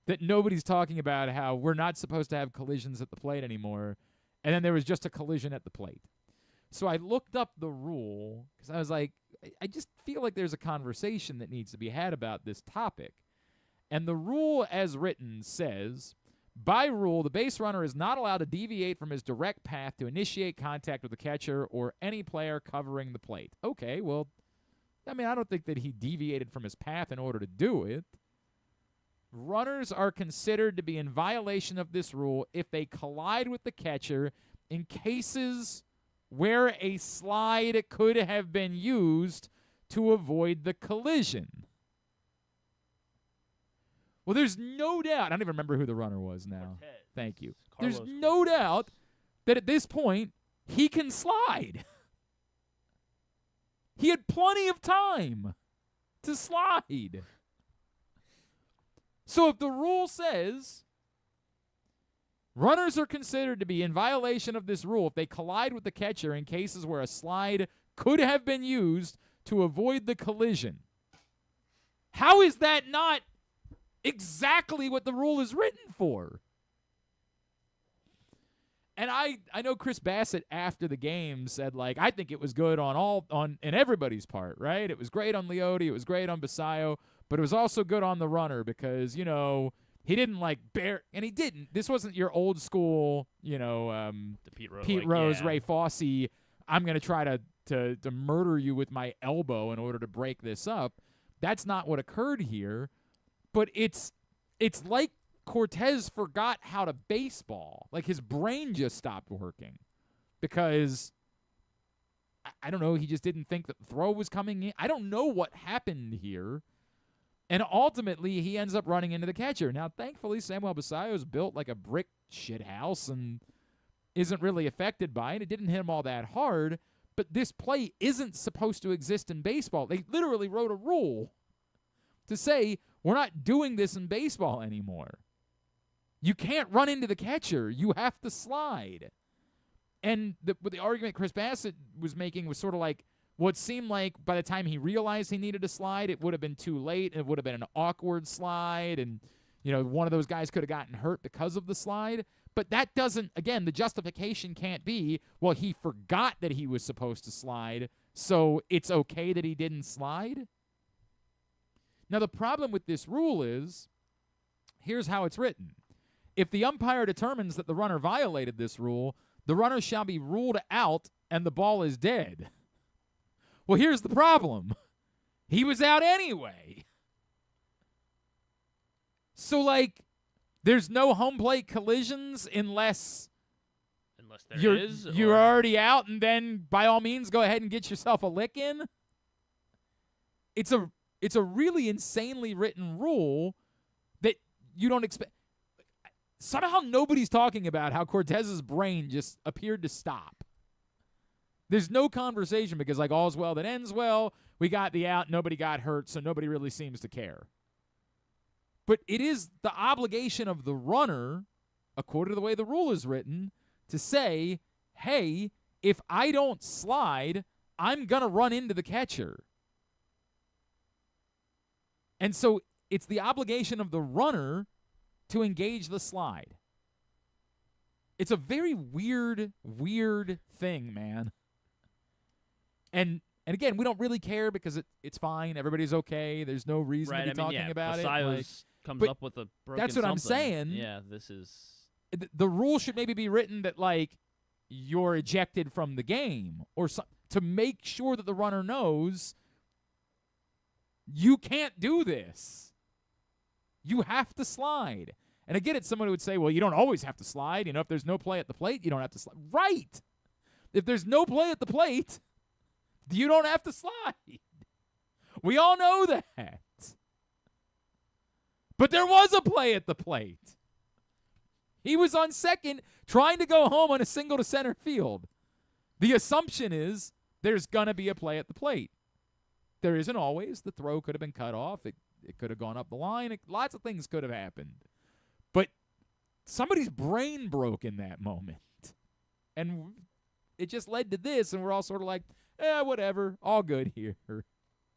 that nobody's talking about how we're not supposed to have collisions at the plate anymore, and then there was just a collision at the plate. So I looked up the rule because I was like, I just feel like there's a conversation that needs to be had about this topic. And the rule as written says, by rule, the base runner is not allowed to deviate from his direct path to initiate contact with the catcher or any player covering the plate. Okay, well, I mean, I don't think that he deviated from his path in order to do it. Runners are considered to be in violation of this rule if they collide with the catcher in cases where a slide could have been used to avoid the collision. Well, there's no doubt. I don't even remember who the runner was now. Cortez. Thank you. Carlos There's no Cortez. doubt that at this point, he can slide. He had plenty of time to slide. So if the rule says runners are considered to be in violation of this rule if they collide with the catcher in cases where a slide could have been used to avoid the collision, how is that not exactly what the rule is written for? And I know Chris Bassett after the game said, like, I think it was good on everybody's part, right? It was great on Leote, it was great on Basayo, but it was also good on the runner because, he didn't and he didn't. This wasn't your old school, The Pete Rose, Ray Fosse, I'm going to try to murder you with my elbow in order to break this up. That's not what occurred here. But it's like Cortez forgot how to baseball. Like his brain just stopped working because, I don't know, he just didn't think that the throw was coming in. I don't know what happened here. And ultimately, he ends up running into the catcher. Now, thankfully, Samuel Basayo's built like a brick shithouse and isn't really affected by it. It didn't hit him all that hard. But this play isn't supposed to exist in baseball. They literally wrote a rule to say, we're not doing this in baseball anymore. You can't run into the catcher. You have to slide. And the argument Chris Bassett was making was sort of like, what seemed like by the time he realized he needed to slide, it would have been too late. It would have been an awkward slide. And, one of those guys could have gotten hurt because of the slide. But that doesn't, again, the justification can't be, well, he forgot that he was supposed to slide, so it's okay that he didn't slide? Now, the problem with this rule is, here's how it's written. If the umpire determines that the runner violated this rule, the runner shall be ruled out and the ball is dead. Well, here's the problem. He was out anyway. So, there's no home plate collisions unless you're already out, and then by all means go ahead and get yourself a lick in. It's a really insanely written rule that you don't expect. Somehow nobody's talking about how Cortez's brain just appeared to stop. There's no conversation because all's well that ends well. We got the out, nobody got hurt, so nobody really seems to care. But it is the obligation of the runner, according to the way the rule is written, to say, hey, if I don't slide, I'm going to run into the catcher. And so it's the obligation of the runner to engage the slide. It's a very weird thing, man. And again, we don't really care because it's fine. Everybody's okay. There's no reason to be talking about it. Comes up with a broken that's what something. I'm saying. Yeah, this is... The rule should maybe be written that, you're ejected from the game or to make sure that the runner knows you can't do this. You have to slide. And again, it's someone who would say, well, you don't always have to slide. If there's no play at the plate, you don't have to slide. Right. If there's no play at the plate, you don't have to slide. We all know that. But there was a play at the plate. He was on second trying to go home on a single to center field. The assumption is there's going to be a play at the plate. There isn't always. The throw could have been cut off. It could have gone up the line. Lots of things could have happened. But somebody's brain broke in that moment. And it just led to this, and we're all sort of like, whatever, all good here.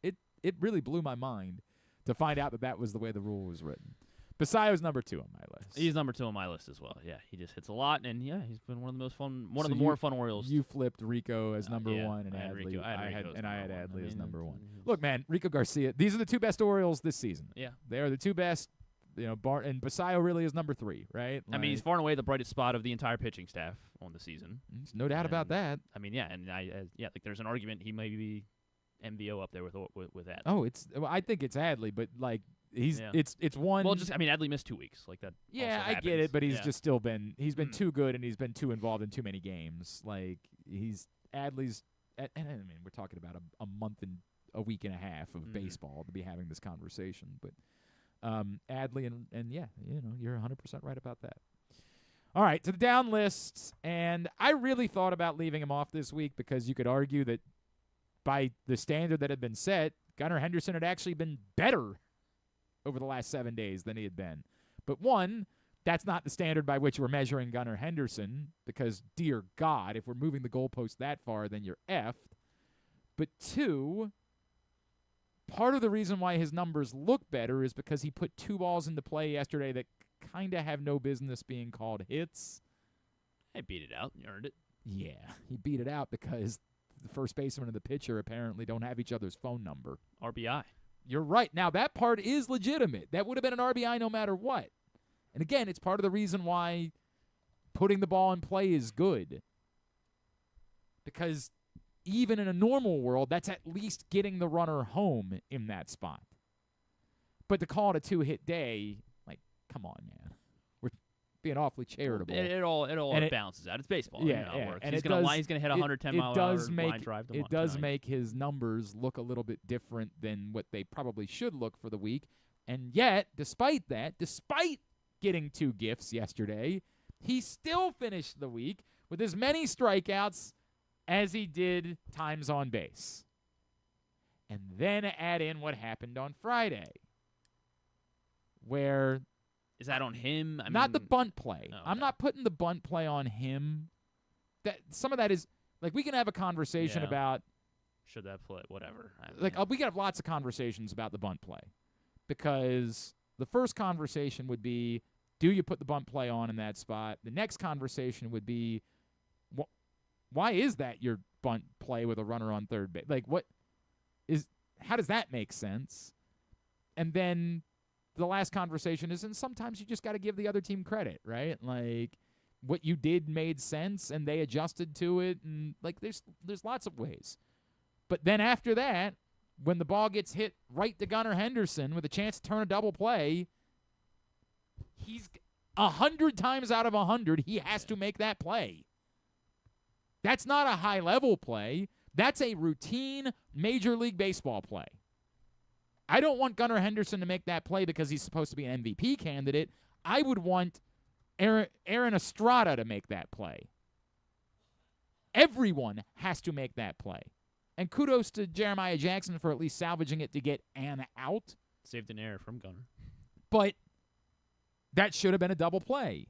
It really blew my mind to find out that was the way the rule was written. Basayo's number 2 on my list. He's number 2 on my list as well. Yeah, he just hits a lot, and he's been one of the most fun, one of the more fun Orioles. You flipped Rico as number 1 and Adley. I had Adley as number 1. Look, man, Rico Garcia. These are the 2 best Orioles this season. Yeah, they are the 2 best. And Basayo really is number 3, right? I mean, he's far and away the brightest spot of the entire pitching staff on the season. There's no doubt about that. I mean, there's an argument he may be MVO up there with that. Oh, I think it's Adley, but it's one. Well, Adley missed 2 weeks like that. Yeah, I get it, but he's just still been too good, and he's been too involved in too many games. Adley's, and I mean, we're talking about a month and a week and a half of baseball to be having this conversation, but Adley, and yeah, you're 100% right about that. All right, to the down lists, and I really thought about leaving him off this week because you could argue that by the standard that had been set, Gunnar Henderson had actually been better over the last 7 days than he had been. But one, that's not the standard by which we're measuring Gunnar Henderson because, dear God, if we're moving the goalpost that far, then you're effed. But two, part of the reason why his numbers look better is because he put 2 balls into play yesterday that kind of have no business being called hits. I beat it out and earned it. Yeah, he beat it out because the first baseman and the pitcher apparently don't have each other's phone number. RBI. You're right. Now, that part is legitimate. That would have been an RBI no matter what. And again, it's part of the reason why putting the ball in play is good. Because even in a normal world, that's at least getting the runner home in that spot. But to call it a 2-hit day, like, come on, man. We're being awfully charitable. It all balances out. It's baseball. Yeah, you know how it works. And he's going to hit 110 mile an hour line drive. It does make his numbers look a little bit different than what they probably should look for the week. And yet, despite getting 2 gifts yesterday, he still finished the week with as many strikeouts as he did times on base. And then add in what happened on Friday, where... Is that on him? Not the bunt play. Oh, okay. I'm not putting the bunt play on him. Some of that is, like, we can have a conversation about... Should that play? Whatever. We can have lots of conversations about the bunt play. Because the first conversation would be, do you put the bunt play on in that spot? The next conversation would be, why is that your bunt play with a runner on third base? Like, how does that make sense? And then the last conversation is, and sometimes you just got to give the other team credit, right? Like, what you did made sense, and they adjusted to it, and, like, there's lots of ways. But then after that, when the ball gets hit right to Gunnar Henderson with a chance to turn a double play, he's 100 times out of 100, he has to make that play. That's not a high-level play. That's a routine Major League Baseball play. I don't want Gunnar Henderson to make that play because he's supposed to be an MVP candidate. I would want Aaron Estrada to make that play. Everyone has to make that play. And kudos to Jeremiah Jackson for at least salvaging it to get an out. Saved an error from Gunnar. But that should have been a double play.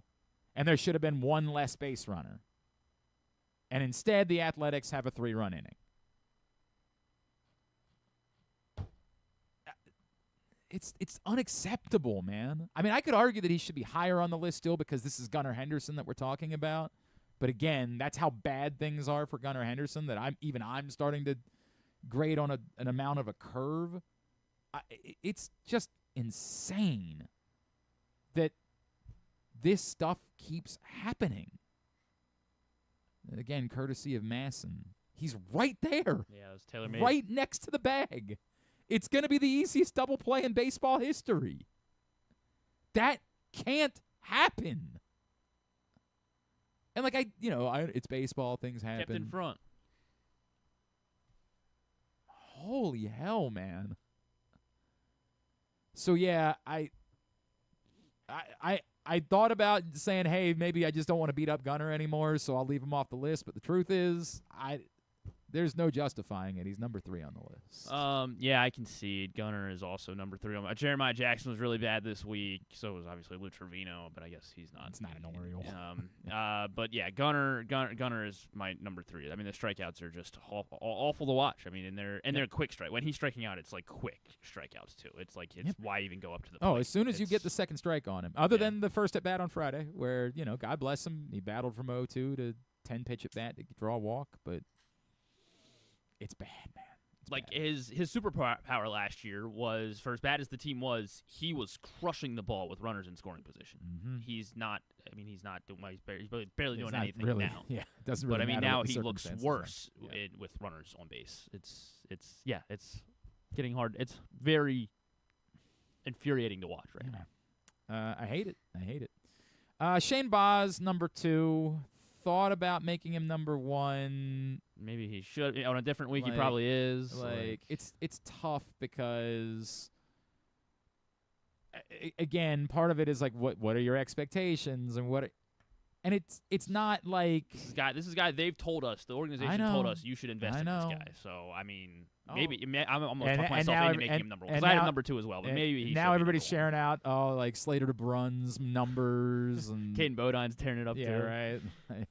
And there should have been 1 less base runner. And instead, the Athletics have a 3-run inning. It's unacceptable, man. I mean, I could argue that he should be higher on the list still because this is Gunnar Henderson that we're talking about. But again, that's how bad things are for Gunnar Henderson that I'm starting to grade on an amount of a curve. It's just insane that this stuff keeps happening. And again, courtesy of Masson. He's right there. Yeah, it was tailor-made. Right next to the bag. It's going to be the easiest double play in baseball history. That can't happen. And it's baseball, things happen. Kept in front. Holy hell, man. So yeah, I thought about saying, hey, maybe I just don't want to beat up Gunnar anymore, so I'll leave him off the list. But the truth is, there's no justifying it. He's number 3 on the list. Yeah, I can see it. Gunnar is also number 3 on. Jeremiah Jackson was really bad this week. So was obviously Lou Trevino, but I guess he's not. It's not an Oriole. But yeah, Gunnar is my number 3. I mean, the strikeouts are just awful to watch. I mean, they're quick strike. When he's striking out, it's like quick strikeouts too. It's like why even go up to the plate? Oh, as soon as you get the second strike on him. Other than the first at bat on Friday, where God bless him, he battled from 0-2 to 10 pitch at bat to draw a walk, but. It's bad, man. His superpower last year was, for as bad as the team was, he was crushing the ball with runners in scoring position. Mm-hmm. He's not doing well. He's barely doing anything really, now. Yeah, it doesn't really matter. But now what the he looks circumstances worse with runners on base. It's getting hard. It's very infuriating to watch right now. I hate it. Shane Baz, number 2. Thought about making him number 1. Maybe he should. On a different week, he probably is. It's tough because again, part of it is like, what are your expectations and what? And it's not like this is a guy they've told us, the organization told us you should invest in this guy. So I mean, maybe I'm almost talking myself into making him number 1 because I have number 2 as well. But maybe now everybody's sharing out like Slater to Bruns numbers and Caden Bodine's tearing it up too. Right.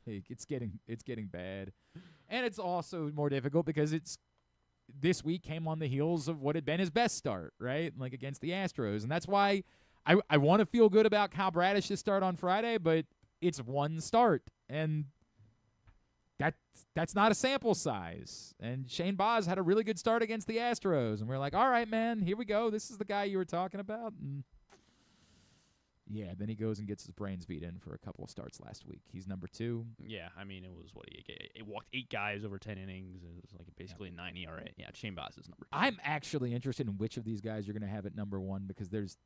It's getting bad, and it's also more difficult because this week came on the heels of what had been his best start, right? Like against the Astros, and that's why I want to feel good about Kyle Bradish's start on Friday, but it's one start, and that's not a sample size. And Shane Baz had a really good start against the Astros, and we're like, all right, man, here we go. This is the guy you were talking about. And yeah, then he goes and gets his brains beat in for a couple of starts last week. He's number 2. Yeah, I mean, it was it walked 8 guys over 10 innings. It was like basically a 9 ERA. Yeah, Shane Baz is number 2. I'm actually interested in which of these guys you're going to have at number 1 because there's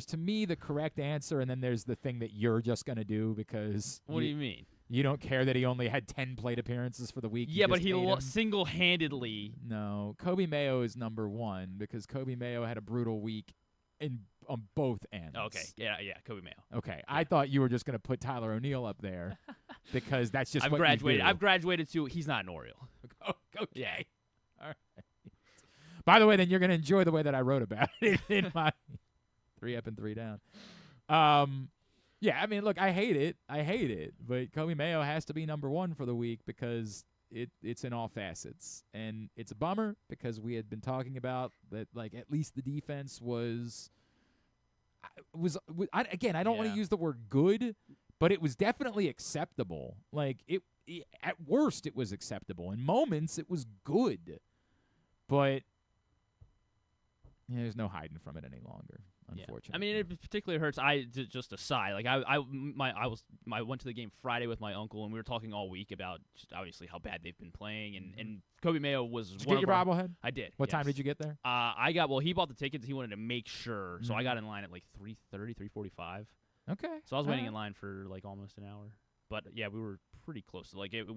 to me the correct answer, and then there's the thing that you're just going to do because what do you mean? You don't care that he only had 10 plate appearances for the week. Yeah, but he single-handedly. No, Kobe Mayo is number 1 because Kobe Mayo had a brutal week on both ends. Okay, yeah, Kobe Mayo. Okay, yeah. I thought you were just going to put Tyler O'Neill up there because that's just I've graduated to he's not an Oriole. Okay. Yeah. All right. By the way, then you're going to enjoy the way that I wrote about it in my 3 up and 3 down. Yeah, I mean, look, I hate it, but Kobe Mayo has to be number 1 for the week because it's in all facets, and it's a bummer because we had been talking about that, like at least the defense was. I don't want to use the word good, but it was definitely acceptable. Like it at worst, it was acceptable. In moments, it was good, but there's no hiding from it any longer. Unfortunately, I mean, it particularly hurts. Just a sigh. Like I went to the game Friday with my uncle, and we were talking all week about just obviously how bad they've been playing, and Kobe Mayo was. Did you get your bobblehead? I did. What time did you get there? He bought the tickets. He wanted to make sure, so I got in line at like 3:30, 3:45. Okay. So I was waiting in line for like almost an hour. But yeah, we were pretty close. Like did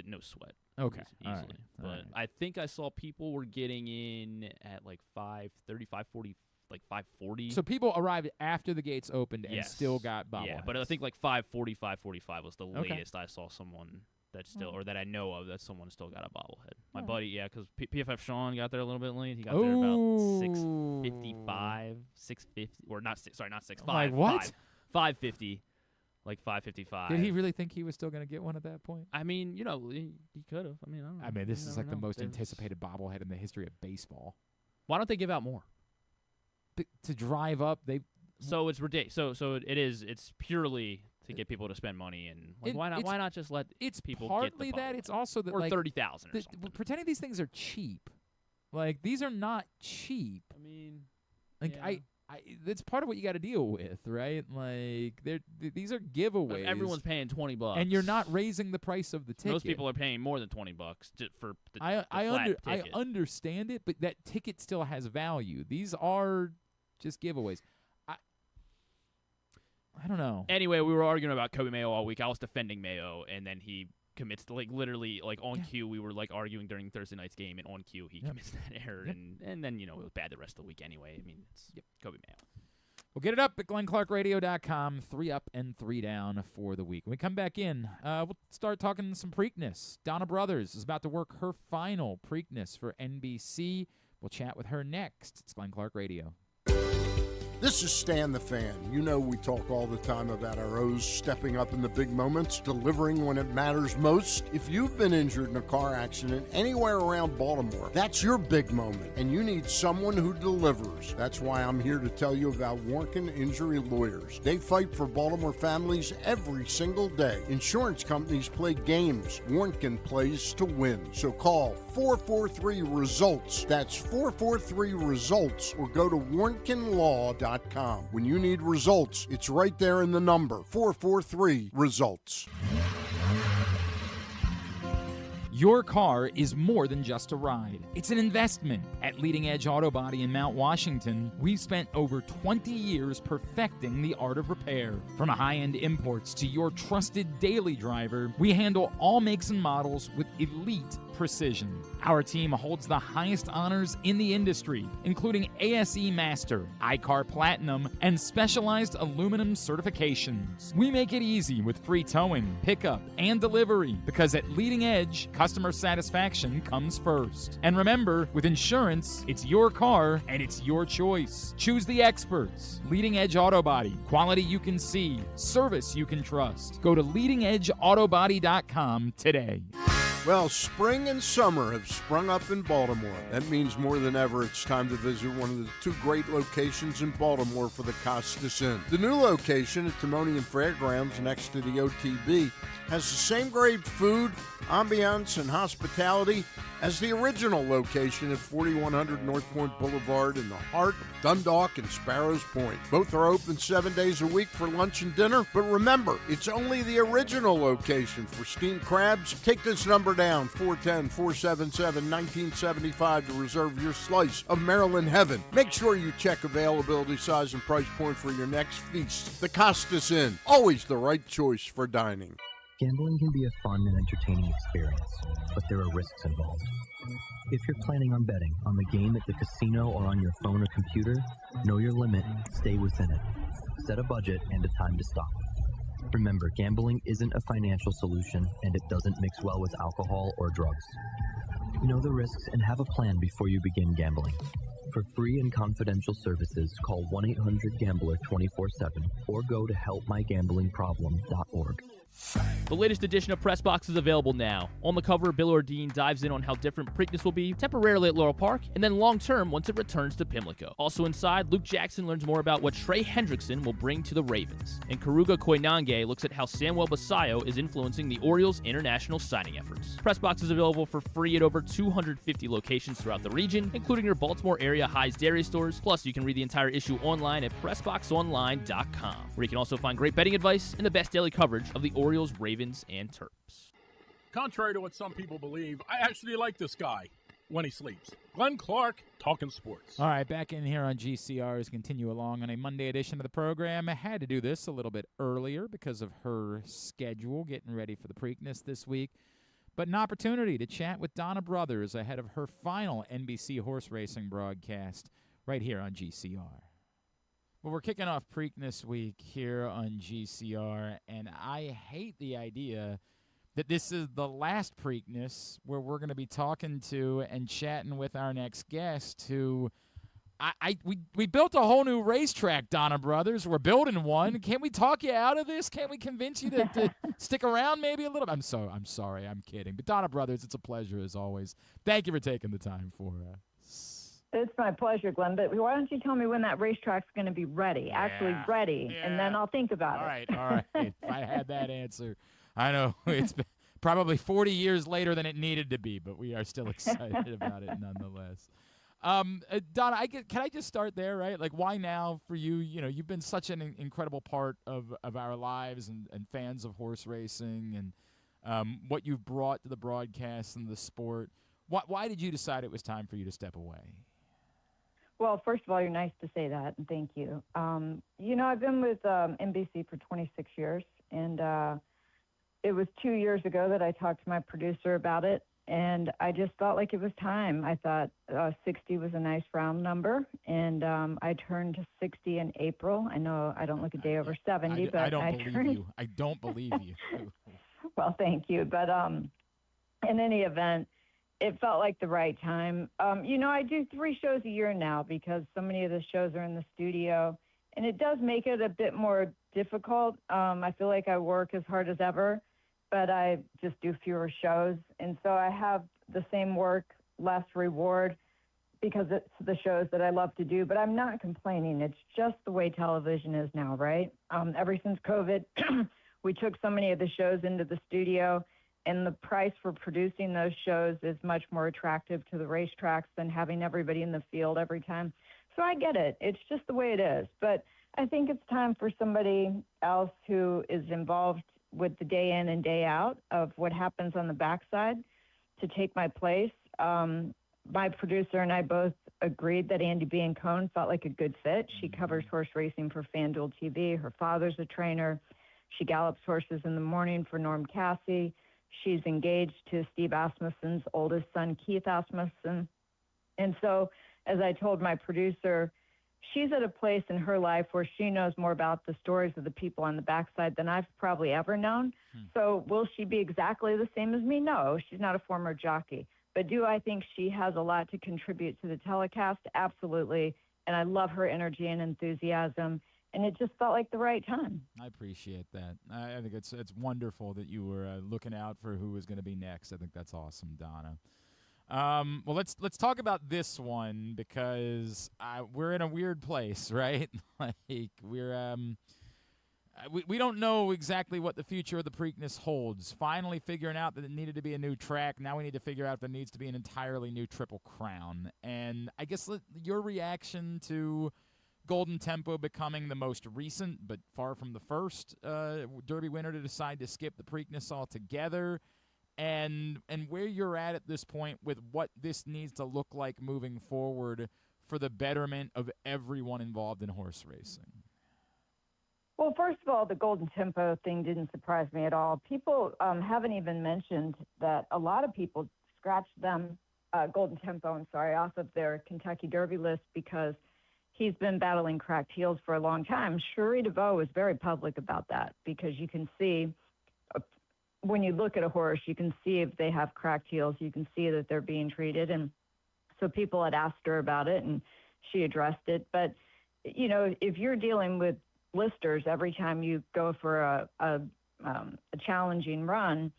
no sweat. Okay. Easily. All right. But I think I saw people were getting in at like 5:30, 5:40. Like 5:40. So people arrived after the gates opened and still got bobbleheads. Yeah, but I think like 5:40, 5:45 was the latest I saw someone that still, or that I know of, that someone still got a bobblehead. My buddy, because PFF Sean got there a little bit late. He got there about 6:55, 6:50, or not 6:5. Like what? 5:50, like 5:55. Did he really think he was still going to get one at that point? I mean, he could have. I mean, I don't know. I mean, this is like the most anticipated bobblehead in the history of baseball. Why don't they give out more? To drive up, so it's ridiculous. So it is. It's purely to get people to spend money, and why not just let people partly get the that. It's also that or like 30,000 or something. Pretending these things are cheap, like these are not cheap. I mean, like that's part of what you got to deal with, right? Like these are giveaways. Everyone's paying $20, and you're not raising the price of the ticket. Most people are paying more than $20 for the I ticket. I understand it, but that ticket still has value. These are just giveaways. I don't know. Anyway, we were arguing about Kobe Mayo all week. I was defending Mayo, and then he commits literally on cue. We were like arguing during Thursday night's game, and on cue he commits that error, and then it was bad the rest of the week anyway. I mean, it's Kobe Mayo. We'll get it up at GlennClarkRadio.com. 3 up and 3 down for the week. When we come back in, we'll start talking some Preakness. Donna Brothers is about to work her final Preakness for NBC. We'll chat with her next. It's Glenn Clark Radio. This is Stan the Fan. You know we talk all the time about our O's stepping up in the big moments, delivering when it matters most. If you've been injured in a car accident anywhere around Baltimore, that's your big moment, and you need someone who delivers. That's why I'm here to tell you about Warnken Injury Lawyers. They fight for Baltimore families every single day. Insurance companies play games. Warnken plays to win. So call 443-RESULTS. That's 443-RESULTS, or go to warnkenlaw.com. When you need results, it's right there in the number, 443-RESULTS. Your car is more than just a ride. It's an investment. At Leading Edge Auto Body in Mount Washington, we've spent over 20 years perfecting the art of repair. From high-end imports to your trusted daily driver, we handle all makes and models with elite precision. Our team holds the highest honors in the industry, including ASE Master, ICAR Platinum, and specialized aluminum certifications. We make it easy with free towing, pickup, and delivery because at Leading Edge, customer satisfaction comes first. And remember, with insurance, it's your car and it's your choice. Choose the experts. Leading Edge Auto Body. Quality you can see. Service you can trust. Go to leadingedgeautobody.com today. Well, spring and summer have sprung up in Baltimore. That means more than ever it's time to visit one of the two great locations in Baltimore for the Costas Inn. The new location at Timonian Fairgrounds next to the OTB has the same great food, ambiance, and hospitality as the original location at 4100 North Point Boulevard in the heart of Dundalk and Sparrows Point. Both are open 7 days a week for lunch and dinner, but remember, it's only the original location for steamed crabs. Take this number down, 410-477-1975 to reserve your slice of Maryland heaven. Make sure you check availability, size, and price point for your next feast. The Costas Inn, always the right choice for dining. Gambling can be a fun and entertaining experience, but there are risks involved. If you're planning on betting on the game at the casino or on your phone or computer, know your limit, stay within it. Set a budget and a time to stop. Remember, gambling isn't a financial solution, and it doesn't mix well with alcohol or drugs. Know the risks and have a plan before you begin gambling. For free and confidential services, call 1-800-GAMBLER 24/7 or go to helpmygamblingproblem.org. The latest edition of Press Box is available now. On the cover, Bill Ordine dives in on how different Preakness will be temporarily at Laurel Park and then long-term once it returns to Pimlico. Also inside, Luke Jackson learns more about what Trey Hendrickson will bring to the Ravens. And Karuga Koinange looks at how Samuel Basayo is influencing the Orioles' international signing efforts. Press Box is available for free at over 250 locations throughout the region, including your Baltimore area High's Dairy stores. Plus, you can read the entire issue online at PressBoxOnline.com, where you can also find great betting advice and the best daily coverage of the Orioles, Ravens, and Terps. Contrary to what some people believe, I actually like this guy when he sleeps. Glenn Clark, talking sports. All right, back in here on GCR as continue along on a Monday edition of the program. I had to do this a little bit earlier because of her schedule, getting ready for the Preakness this week. But an opportunity to chat with Donna Brothers ahead of her final NBC horse racing broadcast right here on GCR. Well, we're kicking off Preakness week here on GCR, and I hate the idea that this is the last Preakness where we're going to be talking to and chatting with our next guest who we built a whole new racetrack, Donna Brothers. We're building one. Can't we talk you out of this? Can't we convince you to stick around maybe a little? I'm sorry. I'm kidding. But Donna Brothers, it's a pleasure as always. Thank you for taking the time for us. It's my pleasure, Glenn, but why don't you tell me when that racetrack's going to be ready, actually ready, and then I'll think about it. All right. If I had that answer, I know it's been probably 40 years later than it needed to be, but we are still excited about it nonetheless. Donna, can I just start there, right? Like, why now for you? You know, you've been such an incredible part of our lives and fans of horse racing and what you've brought to the broadcast and the sport. Why did you decide it was time for you to step away? Well, first of all, you're nice to say that, and thank you. You know, I've been with NBC for 26 years, and it was 2 years ago that I talked to my producer about it, and I just felt like it was time. I thought 60 was a nice round number, and I turned 60 in April. I know I don't look a day over 70, but I don't believe you. I don't believe you. Well, thank you. But in any event, it felt like the right time. You know, I do 3 shows a year now because so many of the shows are in the studio, and it does make it a bit more difficult. I feel like I work as hard as ever, but I just do fewer shows. And so I have the same work, less reward, because it's the shows that I love to do. But I'm not complaining. It's just the way television is now, right? Ever since COVID, we took so many of the shows into the studio, and the price for producing those shows is much more attractive to the racetracks than having everybody in the field every time. So I get it. It's just the way it is. But I think it's time for somebody else who is involved with the day in and day out of what happens on the backside to take my place. My producer and I both agreed that Andy Biancone felt like a good fit. She covers horse racing for FanDuel TV. Her father's a trainer. She gallops horses in the morning for Norm Cassie. She's engaged to Steve Asmussen's oldest son, Keith Asmussen. And so, as I told my producer, she's at a place in her life where she knows more about the stories of the people on the backside than I've probably ever known. So will she be exactly the same as me? No, she's not a former jockey. But do I think she has a lot to contribute to the telecast? Absolutely. And I love her energy and enthusiasm. And it just felt like the right time. I appreciate that. I think it's wonderful that you were looking out for who was going to be next. I think that's awesome, Donna. Well, let's talk about this one because we're in a weird place, right? Like we're we don't know exactly what the future of the Preakness holds. Finally figuring out that it needed to be a new track. Now we need to figure out if there needs to be an entirely new Triple Crown. And I guess your reaction to Golden Tempo becoming the most recent, but far from the first Derby winner to decide to skip the Preakness altogether, and where you're at this point with what this needs to look like moving forward for the betterment of everyone involved in horse racing. Well, first of all, the Golden Tempo thing didn't surprise me at all. People haven't even mentioned that a lot of people scratched Golden Tempo, off of their Kentucky Derby list because he's been battling cracked heels for a long time. Cherie DeVoe was very public about that because you can see when you look at a horse, you can see if they have cracked heels. You can see that they're being treated. And so people had asked her about it, and she addressed it. But, you know, if you're dealing with blisters every time you go for a challenging run,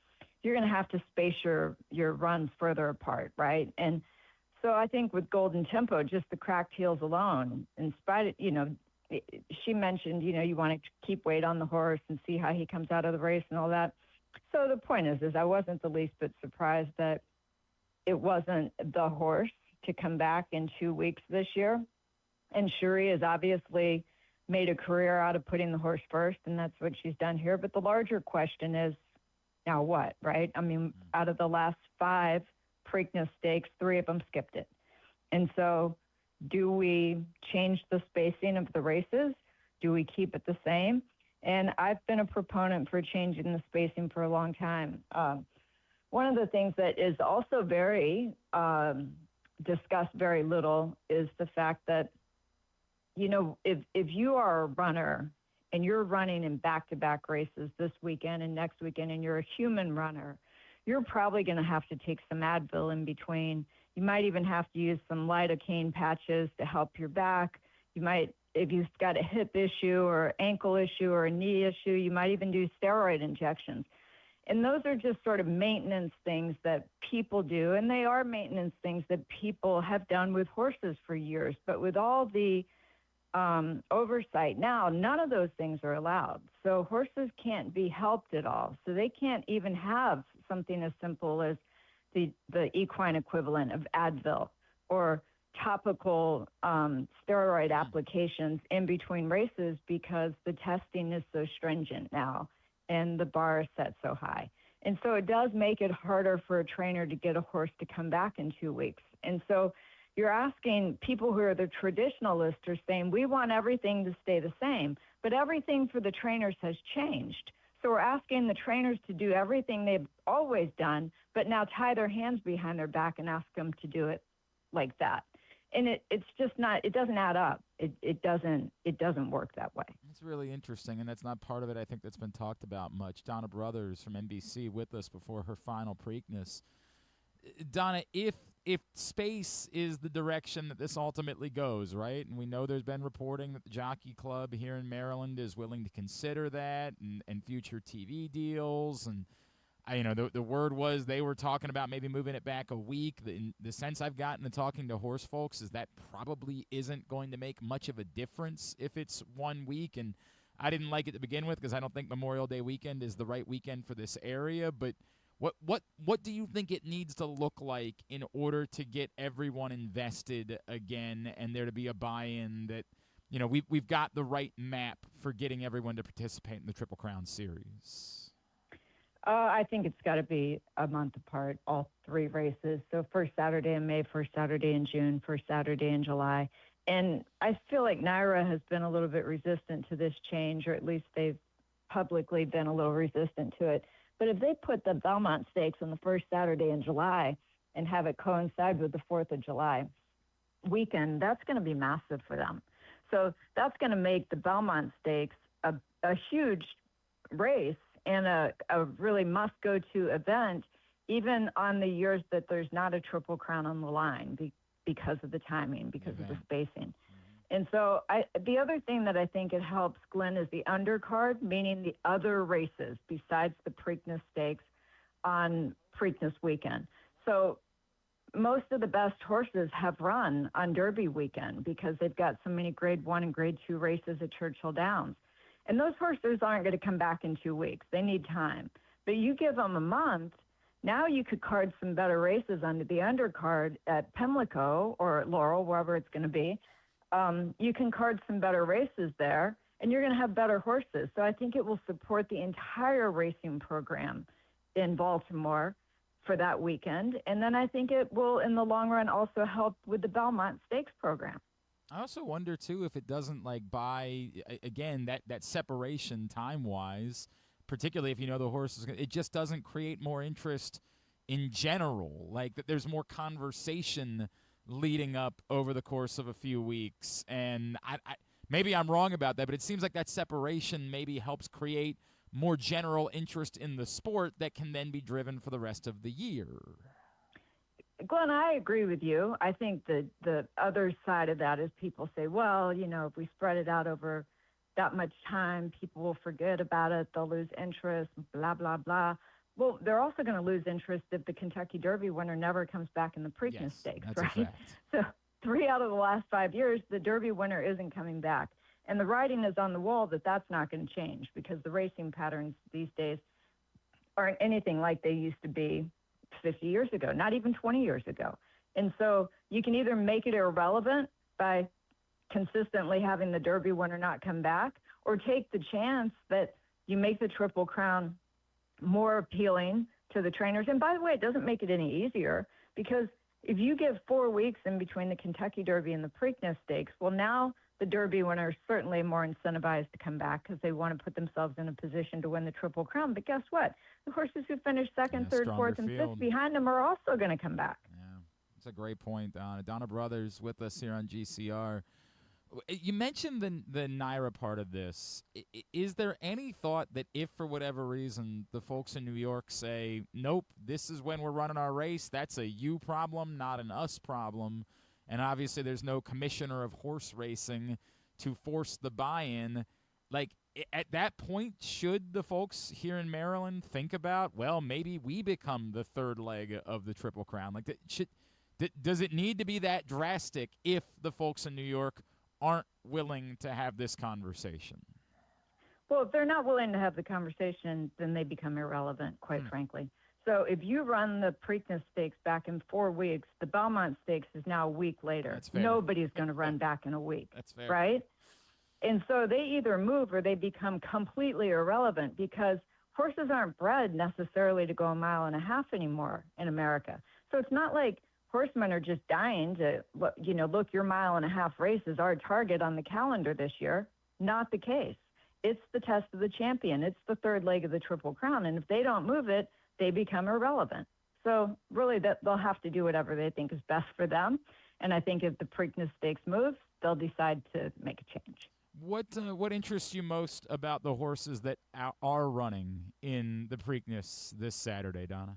you're going to have to space your runs further apart, right? And so I think with Golden Tempo, just the cracked heels alone, in spite of, you know, she mentioned, you know, you want to keep weight on the horse and see how he comes out of the race and all that. So the point is I wasn't the least bit surprised that it wasn't the horse to come back in 2 weeks this year. And Cherie has obviously made a career out of putting the horse first, and that's what she's done here. But the larger question is, now what, right? I mean, out of the last 5 Preakness stakes, 3 of them skipped it. And so do we change the spacing of the races? Do we keep it the same? And I've been a proponent for changing the spacing for a long time. One of the things that is also very discussed very little is the fact that, you know, if you are a runner and you're running in back-to-back races this weekend and next weekend and you're a human runner, you're probably going to have to take some Advil in between. You might even have to use some lidocaine patches to help your back. You might, if you've got a hip issue or ankle issue or a knee issue, you might even do steroid injections. And those are just sort of maintenance things that people do, and they are maintenance things that people have done with horses for years. But with all the oversight now, none of those things are allowed. So horses can't be helped at all. So they can't even have something as simple as the equine equivalent of Advil or topical steroid applications in between races because the testing is so stringent now and the bar is set so high. And so it does make it harder for a trainer to get a horse to come back in 2 weeks. And so you're asking people who are the traditionalists are saying, we want everything to stay the same, but everything for the trainers has changed. So we're asking the trainers to do everything they've always done, but now tie their hands behind their back and ask them to do it like that. And it's just not, it doesn't add up. It doesn't work that way. It's really interesting, and that's not part of it I think that's been talked about much. Donna Brothers from NBC with us before her final Preakness. Donna, if space is the direction that this ultimately goes, right, and we know there's been reporting that the Jockey Club here in Maryland is willing to consider that and future TV deals, and the word was they were talking about maybe moving it back a week. The sense I've gotten in talking to horse folks is that probably isn't going to make much of a difference if it's 1 week, and I didn't like it to begin with because I don't think Memorial Day weekend is the right weekend for this area, but What do you think it needs to look like in order to get everyone invested again and there to be a buy-in that, we've got the right map for getting everyone to participate in the Triple Crown Series? I think it's got to be a month apart, all 3 races. So first Saturday in May, first Saturday in June, first Saturday in July. And I feel like NYRA has been a little bit resistant to this change, or at least they've publicly been a little resistant to it. But if they put the Belmont Stakes on the first Saturday in July and have it coincide with the 4th of July weekend, that's going to be massive for them. So that's going to make the Belmont Stakes a huge race and a really must-go-to event, even on the years that there's not a Triple Crown on the line because of the timing, because of the spacing. And so the other thing that I think it helps, Glenn, is the undercard, meaning the other races besides the Preakness Stakes on Preakness weekend. So most of the best horses have run on Derby weekend because they've got so many Grade 1 and Grade 2 races at Churchill Downs. And those horses aren't going to come back in 2 weeks. They need time. But you give them a month, now you could card some better races under the undercard at Pimlico or at Laurel, wherever it's going to be. You can card some better races there, and you're going to have better horses. So I think it will support the entire racing program in Baltimore for that weekend. And then I think it will, in the long run, also help with the Belmont Stakes program. I also wonder, too, if it doesn't, buy, again, that separation time-wise, particularly if you know the horse is going to, it just doesn't create more interest in general. That there's more conversation leading up over the course of a few weeks. And I maybe I'm wrong about that, but it seems like that separation maybe helps create more general interest in the sport that can then be driven for the rest of the year. Glenn, I agree with you. I think the other side of that is people say, well, if we spread it out over that much time, people will forget about it. They'll lose interest, blah, blah, blah. Well, they're also going to lose interest if the Kentucky Derby winner never comes back in the Preakness Stakes, that's right? A fact. So 3 out of the last 5 years, the Derby winner isn't coming back. And the writing is on the wall that that's not going to change because the racing patterns these days aren't anything like they used to be 50 years ago, not even 20 years ago. And so you can either make it irrelevant by consistently having the Derby winner not come back, or take the chance that you make the Triple Crown more appealing to the trainers. And by the way, it doesn't make it any easier because if you give 4 weeks in between the Kentucky Derby and the Preakness Stakes, well, now the Derby winner is certainly more incentivized to come back because they want to put themselves in a position to win the Triple Crown. But guess what? The horses who finished second, third, fourth, and fifth behind them are also going to come back. Yeah, that's a great point, Donna. Donna Brothers with us here on GCR. You mentioned the NYRA part of this. Is there any thought that if for whatever reason the folks in New York say, nope, this is when we're running our race, that's a you problem, not an us problem, and obviously there's no commissioner of horse racing to force the buy-in, at that point, should the folks here in Maryland think about, well, maybe we become the third leg of the Triple Crown? Does it need to be that drastic if the folks in New York aren't willing to have this conversation? Well, if they're not willing to have the conversation, then they become irrelevant, quite frankly. So if you run the Preakness Stakes back in 4 weeks, the Belmont Stakes is now a week later. That's fair. Nobody's going to run back in a week. That's fair. Right? And so they either move or they become completely irrelevant because horses aren't bred necessarily to go 1.5 miles anymore in America. So it's not like horsemen are just dying to, look, your 1.5 mile race is our target on the calendar this year. Not the case. It's the test of the champion. It's the third leg of the Triple Crown. And if they don't move it, they become irrelevant. So really they'll have to do whatever they think is best for them. And I think if the Preakness Stakes moves, they'll decide to make a change. What interests you most about the horses that are running in the Preakness this Saturday, Donna?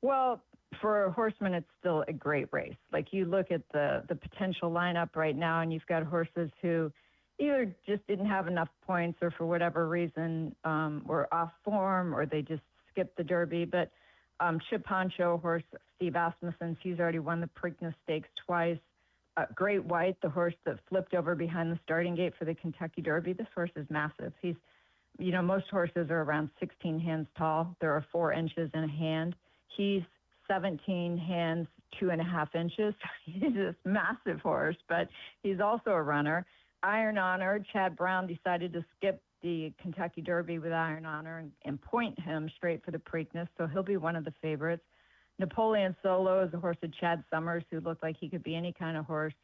Well, for horsemen, it's still a great race. You look at the potential lineup right now, and you've got horses who either just didn't have enough points or for whatever reason were off form or they just skipped the Derby. But Chip Honcho horse, Steve Asmussen's, he's already won the Preakness Stakes twice. Great White, the horse that flipped over behind the starting gate for the Kentucky Derby. This horse is massive. He's, most horses are around 16 hands tall. There are 4 inches in a hand. He's 17 hands, 2.5 inches. He's this massive horse, but he's also a runner. Iron Honor, Chad Brown decided to skip the Kentucky Derby with Iron Honor and point him straight for the Preakness, so he'll be one of the favorites. Napoleon Solo is a horse of Chad Summers who looked like he could be any kind of horse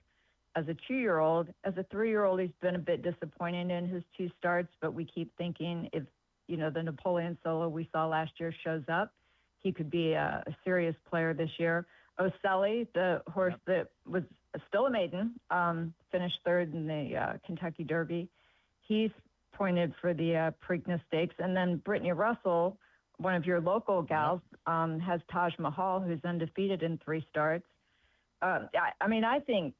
as a 2-year-old. As a 3-year-old, he's been a bit disappointing in his 2 starts, but we keep thinking if the Napoleon solo we saw last year shows up, he could be a serious player this year. Ocelli, the horse that was still a maiden, finished third in the Kentucky Derby. He's pointed for the Preakness Stakes. And then Brittany Russell, one of your local gals, has Taj Mahal, who's undefeated in 3 starts. I think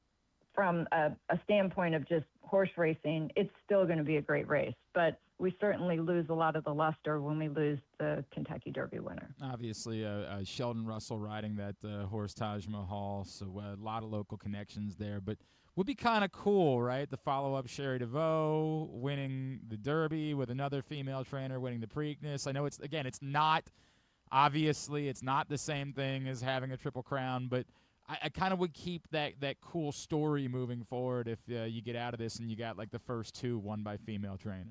from a standpoint of just horse racing, it's still going to be a great race. But we certainly lose a lot of the luster when we lose the Kentucky Derby winner. Obviously, Sheldon Russell riding that horse Taj Mahal, so a lot of local connections there. But would be kind of cool, right? The follow-up, Sherry DeVoe winning the Derby with another female trainer winning the Preakness. I know it's not the same thing as having a Triple Crown, but I kind of would keep that cool story moving forward if you get out of this and you got like the first 2 won by female trainers.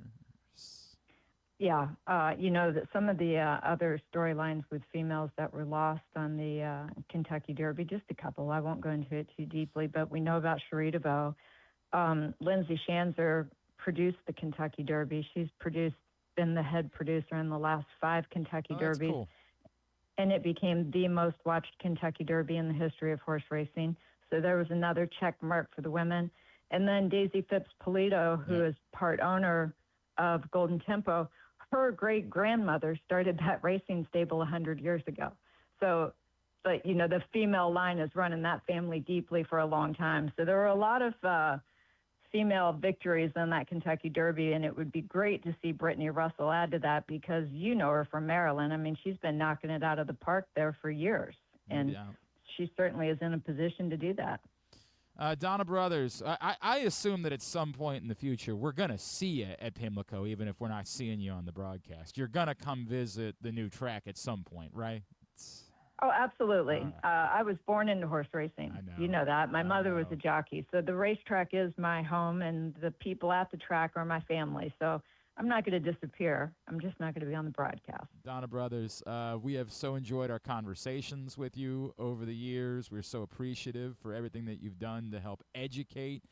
Yeah, that some of the other storylines with females that were lost on the Kentucky Derby, just a couple. I won't go into it too deeply, but we know about Sherry DeVoe. Lindsay Schanzer produced the Kentucky Derby. She's been the head producer in the last 5 Kentucky Derbies. Cool. And it became the most watched Kentucky Derby in the history of horse racing. So there was another check mark for the women. And then Daisy Phipps-Polito, who is part owner of Golden Tempo, her great-grandmother started that racing stable 100 years ago. So, but, the female line has run in that family deeply for a long time. So there were a lot of female victories in that Kentucky Derby, and it would be great to see Brittany Russell add to that because you know her from Maryland. I mean, she's been knocking it out of the park there for years, and she certainly is in a position to do that. Donna Brothers, I assume that at some point in the future we're going to see you at Pimlico, even if we're not seeing you on the broadcast. You're going to come visit the new track at some point, right? Oh, absolutely. I was born into horse racing. I know. You know that. My mother was a jockey. So the racetrack is my home, and the people at the track are my family. So I'm not going to disappear. I'm just not going to be on the broadcast. Donna Brothers, we have so enjoyed our conversations with you over the years. We're so appreciative for everything that you've done to help educate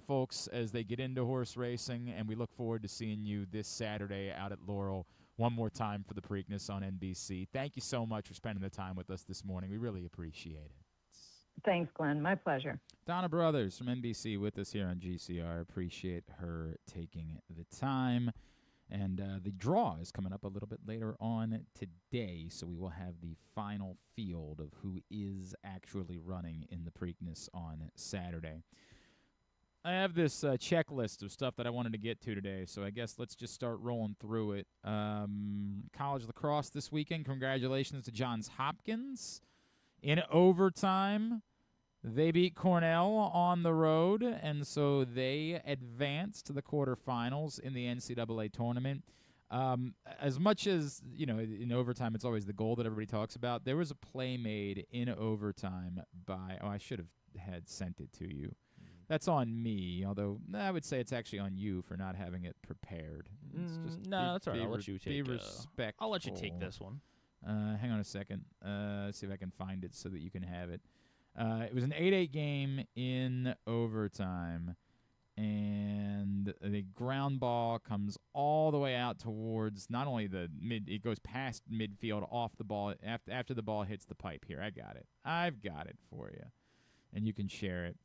folks as they get into horse racing, and we look forward to seeing you this Saturday out at Laurel one more time for the Preakness on NBC. Thank you so much for spending the time with us this morning. We really appreciate it. Thanks, Glenn. My pleasure. Donna Brothers from NBC with us here on GCR. Appreciate her taking the time. And the draw is coming up a little bit later on today, so we will have the final field of who is actually running in the Preakness on Saturday. I have this checklist of stuff that I wanted to get to today, so I guess let's just start rolling through it. College lacrosse this weekend. Congratulations to Johns Hopkins. In overtime, they beat Cornell on the road, and so they advanced to the quarterfinals in the NCAA tournament. As much as, in overtime, it's always the goal that everybody talks about, there was a play made in overtime by, I should have had sent it to you. That's on me, although I would say it's actually on you for not having it prepared. It's just no, that's all right. I'll let you take. Be respectful. I'll let you take this one. Hang on a second. See if I can find it so that you can have it. It was an 8-8 game in overtime, and the ground ball comes all the way out towards not only the mid. It goes past midfield off the ball after the ball hits the pipe. Here, I've got it for you, and you can share it.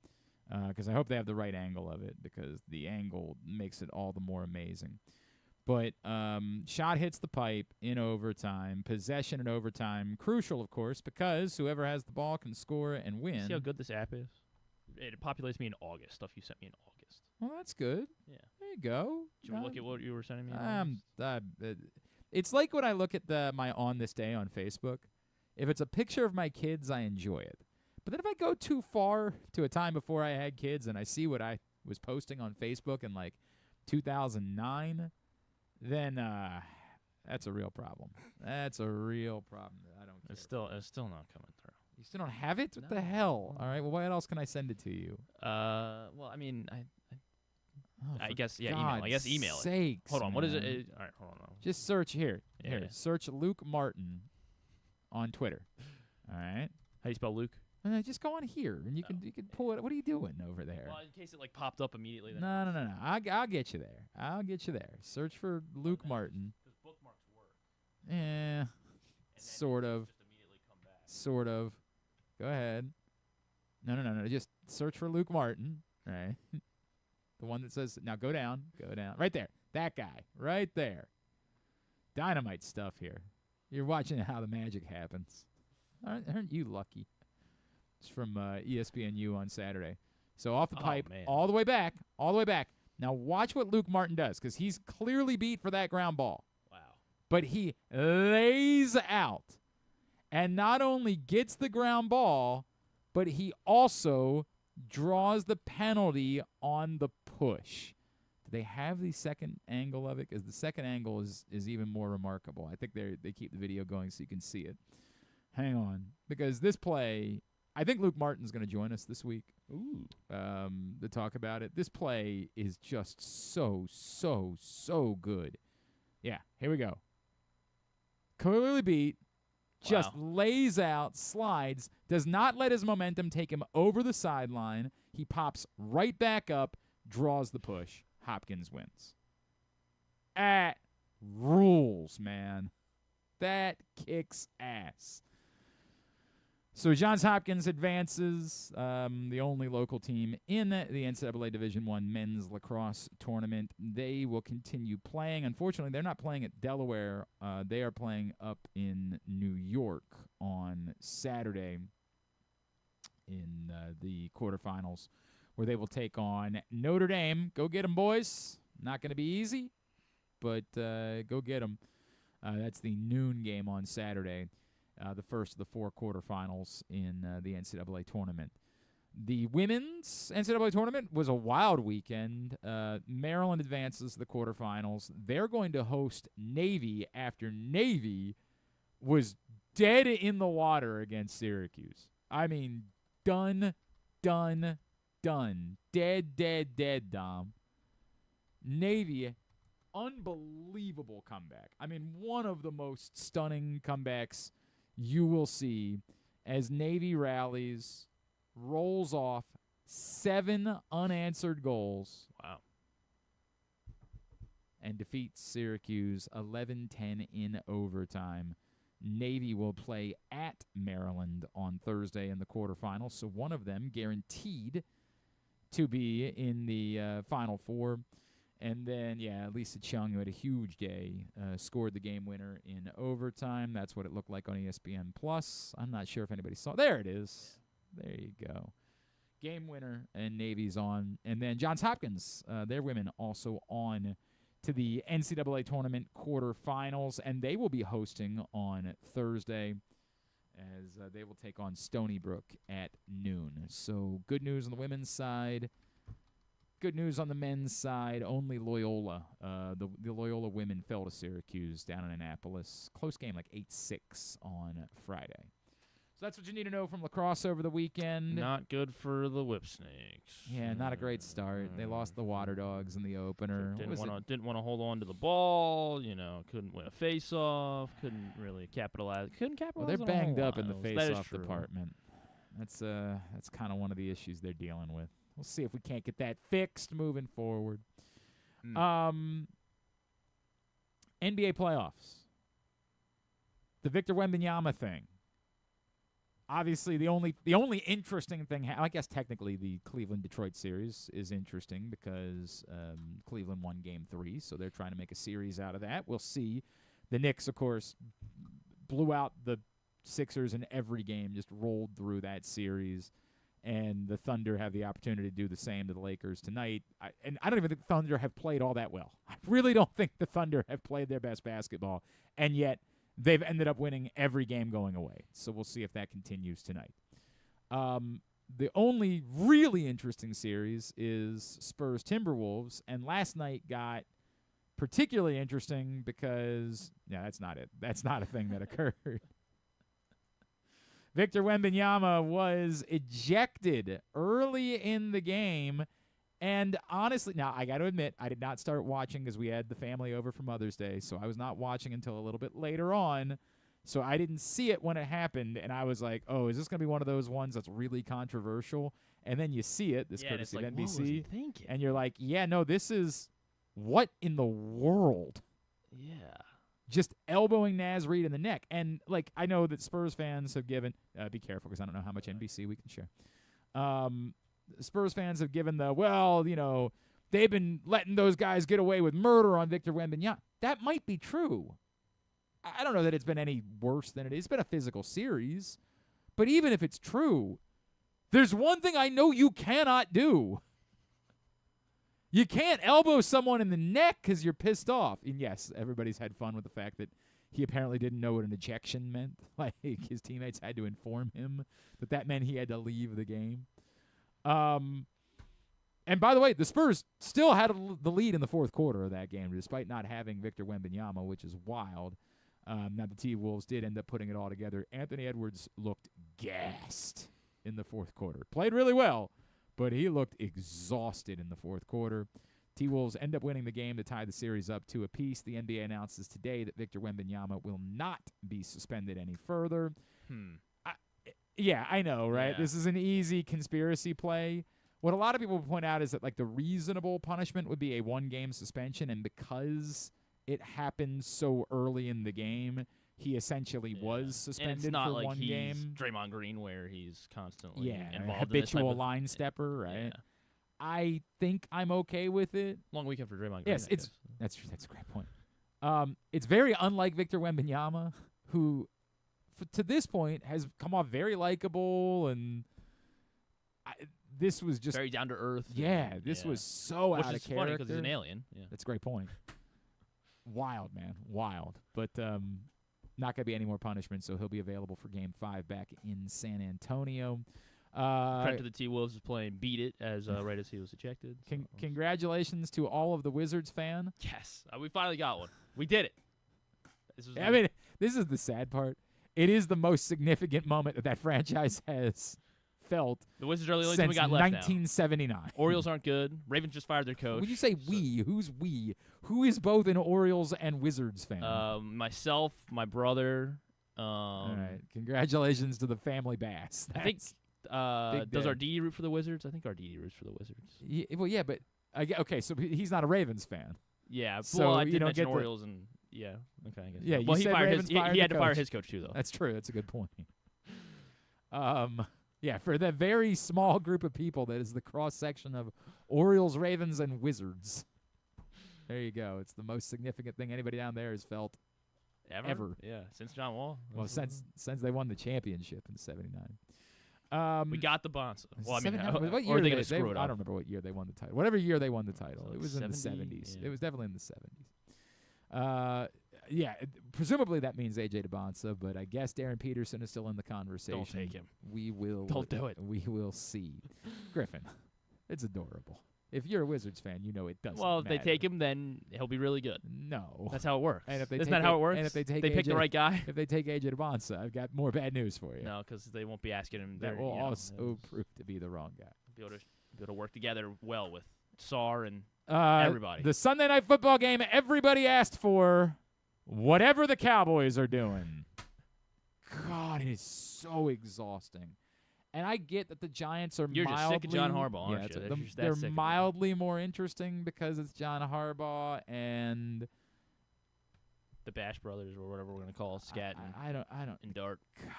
Because I hope they have the right angle of it, because the angle makes it all the more amazing. But shot hits the pipe in overtime. Possession in overtime. Crucial, of course, because whoever has the ball can score and win. See how good this app is? It populates me in August. Stuff you sent me in August. Well, that's good. Yeah. There you go. Did you look at what you were sending me in August? It's like when I look at my On This Day on Facebook. If it's a picture of my kids, I enjoy it. But then if I go too far to a time before I had kids and I see what I was posting on Facebook in like 2009, then that's a real problem. That's a real problem that I don't care. It's still not coming through. You still don't have it? What the hell? All right. Well, what else can I send it to you? Well, I mean, I guess email. I guess email it. Sakes, hold on. man. What is it? All right, hold on. Just search here. Yeah. Here. Search Luke Martin on Twitter. All right. How do you spell Luke? Just go on here, and you can pull it. What are you doing over there? Well, in case it popped up immediately. Then No. I'll get you there. Search for Luke Martin. Because Sort of. Sort of. Go ahead. No. Just search for Luke Martin. Right. The one that says, now go down. Go down. Right there. That guy. Right there. Dynamite stuff here. You're watching how the magic happens. Aren't you lucky? It's from ESPNU on Saturday. So off the pipe, man. all the way back. Now watch what Luke Martin does, because he's clearly beat for that ground ball. Wow. But he lays out and not only gets the ground ball, but he also draws the penalty on the push. Do they have the second angle of it? Because the second angle is even more remarkable. I think they keep the video going so you can see it. Hang on. Because this play, I think Luke Martin's going to join us this week. Ooh. To talk about it. This play is just so good. Yeah, here we go. Clearly beat. Just lays out, slides, does not let his momentum take him over the sideline. He pops right back up, draws the push. Hopkins wins. That rules, man. That kicks ass. So Johns Hopkins advances, the only local team in the NCAA Division I men's lacrosse tournament. They will continue playing. Unfortunately, they're not playing at Delaware. They are playing up in New York on Saturday in the quarterfinals, where they will take on Notre Dame. Go get them, boys. Not going to be easy, but go get them. That's the noon game on Saturday. The first of the 4 quarterfinals in the NCAA tournament. The women's NCAA tournament was a wild weekend. Maryland advances to the quarterfinals. They're going to host Navy after Navy was dead in the water against Syracuse. I mean, done. Dead, Dom. Navy, unbelievable comeback. I mean, one of the most stunning comebacks you will see as Navy rallies, rolls off 7 unanswered goals. Wow. And defeats Syracuse 11-10 in overtime. Navy will play at Maryland on Thursday in the quarterfinals, so one of them guaranteed to be in the Final Four. And then, Lisa Chung, who had a huge day, scored the game winner in overtime. That's what it looked like on ESPN+. I'm not sure if anybody saw. There it is. There you go. Game winner, and Navy's on. And then Johns Hopkins, their women also on to the NCAA tournament quarterfinals, and they will be hosting on Thursday as they will take on Stony Brook at noon. So good news on the women's side. Good news on the men's side, only Loyola. The Loyola women fell to Syracuse down in Annapolis. Close game, like 8-6 on Friday. So that's what you need to know from lacrosse over the weekend. Not good for the Whip Snakes. Yeah, not a great start. They lost the Water Dogs in the opener. Didn't want to hold on to the ball. Couldn't win a face-off. Couldn't really capitalize. Well, they're banged up in the That face-off is true. department. That's kind of one of the issues they're dealing with. We'll see if we can't get that fixed moving forward. NBA playoffs. The Victor Wembanyama thing. Obviously, the only interesting thing, I guess technically the Cleveland-Detroit series is interesting because Cleveland won Game 3, so they're trying to make a series out of that. We'll see. The Knicks, of course, blew out the Sixers in every game, just rolled through that series. And the Thunder have the opportunity to do the same to the Lakers tonight. I don't even think the Thunder have played all that well. I really don't think the Thunder have played their best basketball. And yet, they've ended up winning every game going away. So we'll see if that continues tonight. The only really interesting series is Spurs-Timberwolves. And last night got particularly interesting because, that's not it. That's not a thing that occurred. Victor Wembanyama was ejected early in the game. And honestly, now I got to admit, I did not start watching because we had the family over for Mother's Day. So I was not watching until a little bit later on. So I didn't see it when it happened. And I was like, oh, is this going to be one of those ones that's really controversial? And then you see it, this courtesy of NBC. What was he thinking? And you're like, this is what in the world? Yeah. just elbowing Naz Reid in the neck. And, like, I know that Spurs fans have given be careful because I don't know how much NBC we can share. Spurs fans have given they've been letting those guys get away with murder on Victor Wembanyama. That might be true. I don't know that it's been any worse than it is. It's been a physical series. But even if it's true, there's one thing I know you cannot do. You can't elbow someone in the neck because you're pissed off. And yes, everybody's had fun with the fact that he apparently didn't know what an ejection meant. Like, his teammates had to inform him that meant he had to leave the game. And by the way, the Spurs still had the lead in the fourth quarter of that game, despite not having Victor Wembanyama, which is wild. Now, the T-Wolves did end up putting it all together. Anthony Edwards looked gassed in the fourth quarter. Played really well, but he looked exhausted in the fourth quarter. T-Wolves end up winning the game to tie the series up 2 apiece. The NBA announces today that Victor Wembanyama will not be suspended any further. I know, right? Yeah. This is an easy conspiracy play. What a lot of people point out is that, like, the reasonable punishment would be a 1-game suspension, and because it happened so early in the game, he essentially was suspended and it's not for like 1 he's game. Draymond Green, where he's constantly A involved habitual in this type line stepper, right? Yeah. I think I'm okay with it. Long weekend for Draymond Green. Yes, that's a great point. It's very unlike Victor Wembanyama, who to this point has come off very likable, and this was just very down to earth. Yeah, this was so out of character. Which is funny because he's an alien. Yeah. That's a great point. Wild, man, wild. But not going to be any more punishment, so he'll be available for Game 5 back in San Antonio. Credit to the T-Wolves is playing Beat It right as he was ejected. Congratulations to all of the Wizards fan. Yes, we finally got one. We did it. This is the sad part. It is the most significant moment that franchise has felt. The Wizards are the only since team we got left 1979. Now. Orioles aren't good. Ravens just fired their coach. When you say we, who's we? Who is both an Orioles and Wizards fan? Myself, my brother. All right. Congratulations to the family bass. I think. Does Arditi root for the Wizards? I think Arditi roots for the Wizards. But okay, so he's not a Ravens fan. Yeah, so I you did don't mention get Orioles and yeah, okay, I guess. Yeah, well, he had to fire his coach too, though. That's true. That's a good point. Yeah, for that very small group of people that is the cross section of Orioles, Ravens, and Wizards. There you go. It's the most significant thing anybody down there has felt ever. Yeah, since John Wall. Well, since they won the championship in '79. We got the Bonza. Well, I mean, what year or are they going to screw it up? I don't remember what year they won the title. Whatever year they won the title, So it was in the 70, '70s. yeah. It was definitely in the '70s. Presumably that means AJ DeBonsa, but I guess Darren Peterson is still in the conversation. Don't take him. We will. Don't do it. We will see. Griffin, it's adorable. If you're a Wizards fan, you know it doesn't. Well, if they matter. take him, then he'll be really good. No, that's how it works. And if they Isn't take that how it works? And if they take pick the right guy. If they take AJ DeBonsa, I've got more bad news for you. No, because they won't be asking him. That will also prove to be the wrong guy. Be able to work together well with Sarr and everybody. The Sunday night football game everybody asked for, whatever the Cowboys are doing. God, it is so exhausting. And I get that the Giants are You're mildly... just sick of John Harbaugh, aren't you? They're mildly more interesting because it's John Harbaugh and... the Bash Brothers or whatever we're going to call it, Scat I don't... and Dart. God,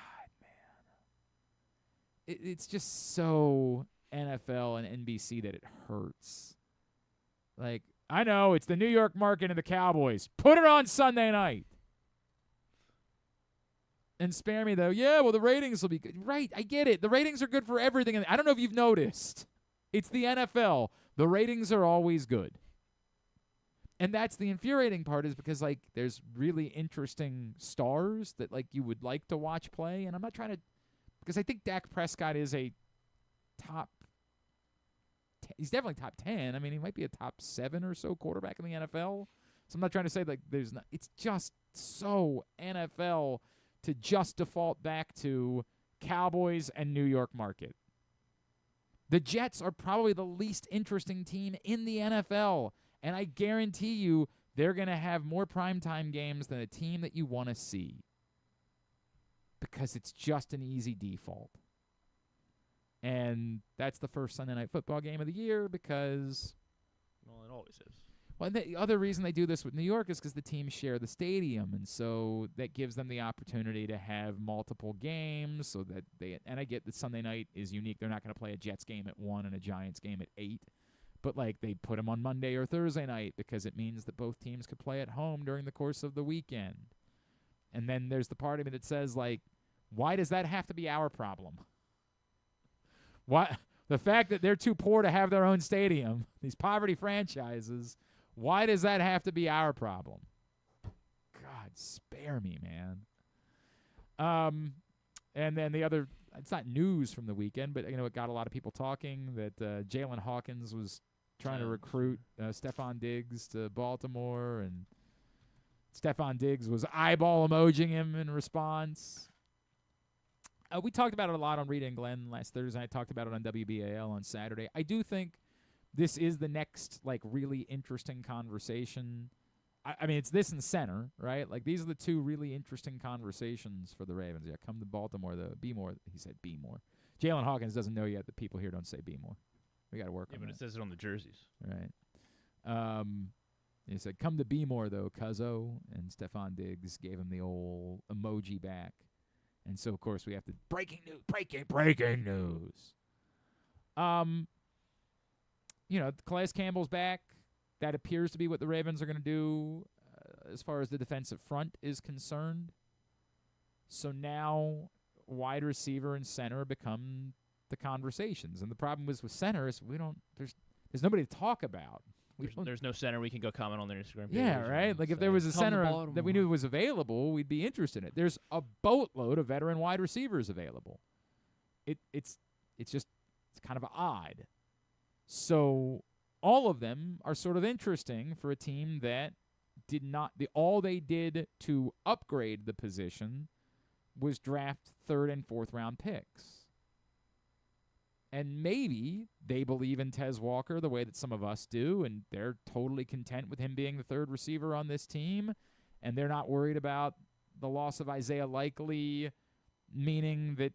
man. It's just so NFL and NBC that it hurts. Like, I know, it's the New York market and the Cowboys. Put it on Sunday night. And spare me, though. Yeah, well, the ratings will be good. Right, I get it. The ratings are good for everything. And I don't know if you've noticed. It's the NFL. The ratings are always good. And that's the infuriating part is because, like, there's really interesting stars that, like, you would like to watch play. And I'm not trying to – because I think Dak Prescott is a top – he's definitely top 10. I mean, he might be a top 7 or so quarterback in the NFL. So I'm not trying to say, like, there's not – it's just so NFL – to just default back to Cowboys and New York market. The Jets are probably the least interesting team in the NFL, and I guarantee you they're going to have more primetime games than a team that you want to see because it's just an easy default. And that's the first Sunday night football game of the year because... Well, it always is. Well, the other reason they do this with New York is because the teams share the stadium, and so that gives them the opportunity to have multiple games. So that and I get that Sunday night is unique. They're not going to play a Jets game at 1 and a Giants game at 8, but like they put them on Monday or Thursday night because it means that both teams could play at home during the course of the weekend. And then there's the part of me that says, like, why does that have to be our problem? Why the fact that they're too poor to have their own stadium, these poverty franchises. Why does that have to be our problem? God, spare me, man. And then the other, it's not news from the weekend, but, it got a lot of people talking that Jalen Hawkins was trying to recruit Stephon Diggs to Baltimore, and Stephon Diggs was eyeball emojing him in response. We talked about it a lot on Rita and Glenn last Thursday. I talked about it on WBAL on Saturday. I do think this is the next, really interesting conversation. I mean, it's this and center, right? Like, these are the two really interesting conversations for the Ravens. Yeah, come to Baltimore, though. Be more. He said be more. Jalen Hawkins doesn't know yet that people here don't say be more. We got to work on that. Yeah, but it says it on the jerseys. Right. He said, come to be more, though, cuzzo. And Stephon Diggs gave him the old emoji back. And so, of course, we have to breaking news. Calais Campbell's back. That appears to be what the Ravens are going to do as far as the defensive front is concerned. So now wide receiver and center become the conversations. And the problem is with center is there's nobody to talk about. There's no center we can go comment on their Instagram page. Yeah, right? Like, if there was a center that we knew was available, we'd be interested in it. There's a boatload of veteran wide receivers available. It's kind of odd. So all of them are sort of interesting for a team that all they did to upgrade the position was draft 3rd and 4th round picks. And maybe they believe in Tez Walker the way that some of us do, and they're totally content with him being the 3rd receiver on this team, and they're not worried about the loss of Isaiah Likely, meaning that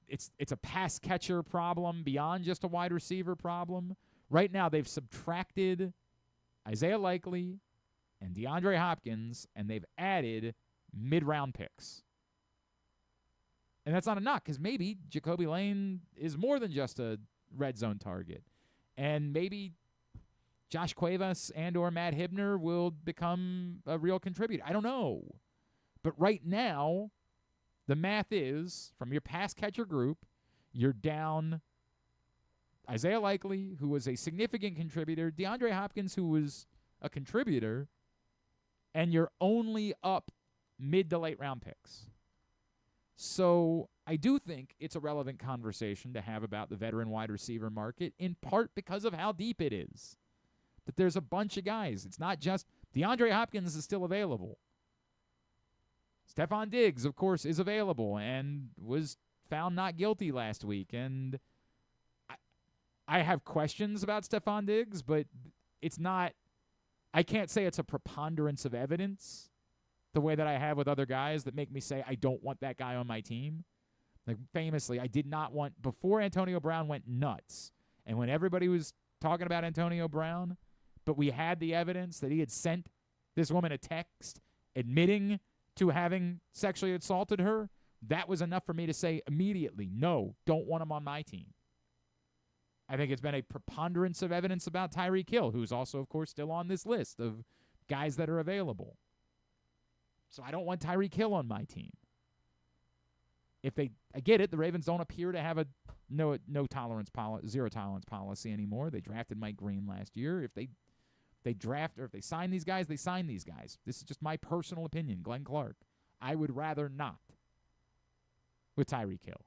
it's a pass catcher problem beyond just a wide receiver problem. Right now, they've subtracted Isaiah Likely and DeAndre Hopkins, and they've added mid-round picks. And that's not a knock, because maybe Jacoby Lane is more than just a red zone target. And maybe Josh Cuevas and or Matt Hibner will become a real contributor. I don't know. But right now, the math is, from your pass catcher group, you're down Isaiah Likely, who was a significant contributor, DeAndre Hopkins, who was a contributor, and you're only up mid to late round picks. So I do think it's a relevant conversation to have about the veteran wide receiver market, in part because of how deep it is. That there's a bunch of guys. It's not just DeAndre Hopkins is still available. Stephon Diggs, of course, is available and was found not guilty last week. And I have questions about Stephon Diggs, but it's not – I can't say it's a preponderance of evidence the way that I have with other guys that make me say I don't want that guy on my team. Like, famously, I did not want – before Antonio Brown went nuts, and when everybody was talking about Antonio Brown, but we had the evidence that he had sent this woman a text admitting to having sexually assaulted her, that was enough for me to say immediately, no, don't want him on my team. I think it's been a preponderance of evidence about Tyreek Hill, who's also, of course, still on this list of guys that are available. So I don't want Tyreek Hill on my team. I get it, the Ravens don't appear to have a zero tolerance policy anymore. They drafted Mike Green last year. If they draft or if they sign these guys, they sign these guys. This is just my personal opinion, Glenn Clark. I would rather not with Tyreek Hill.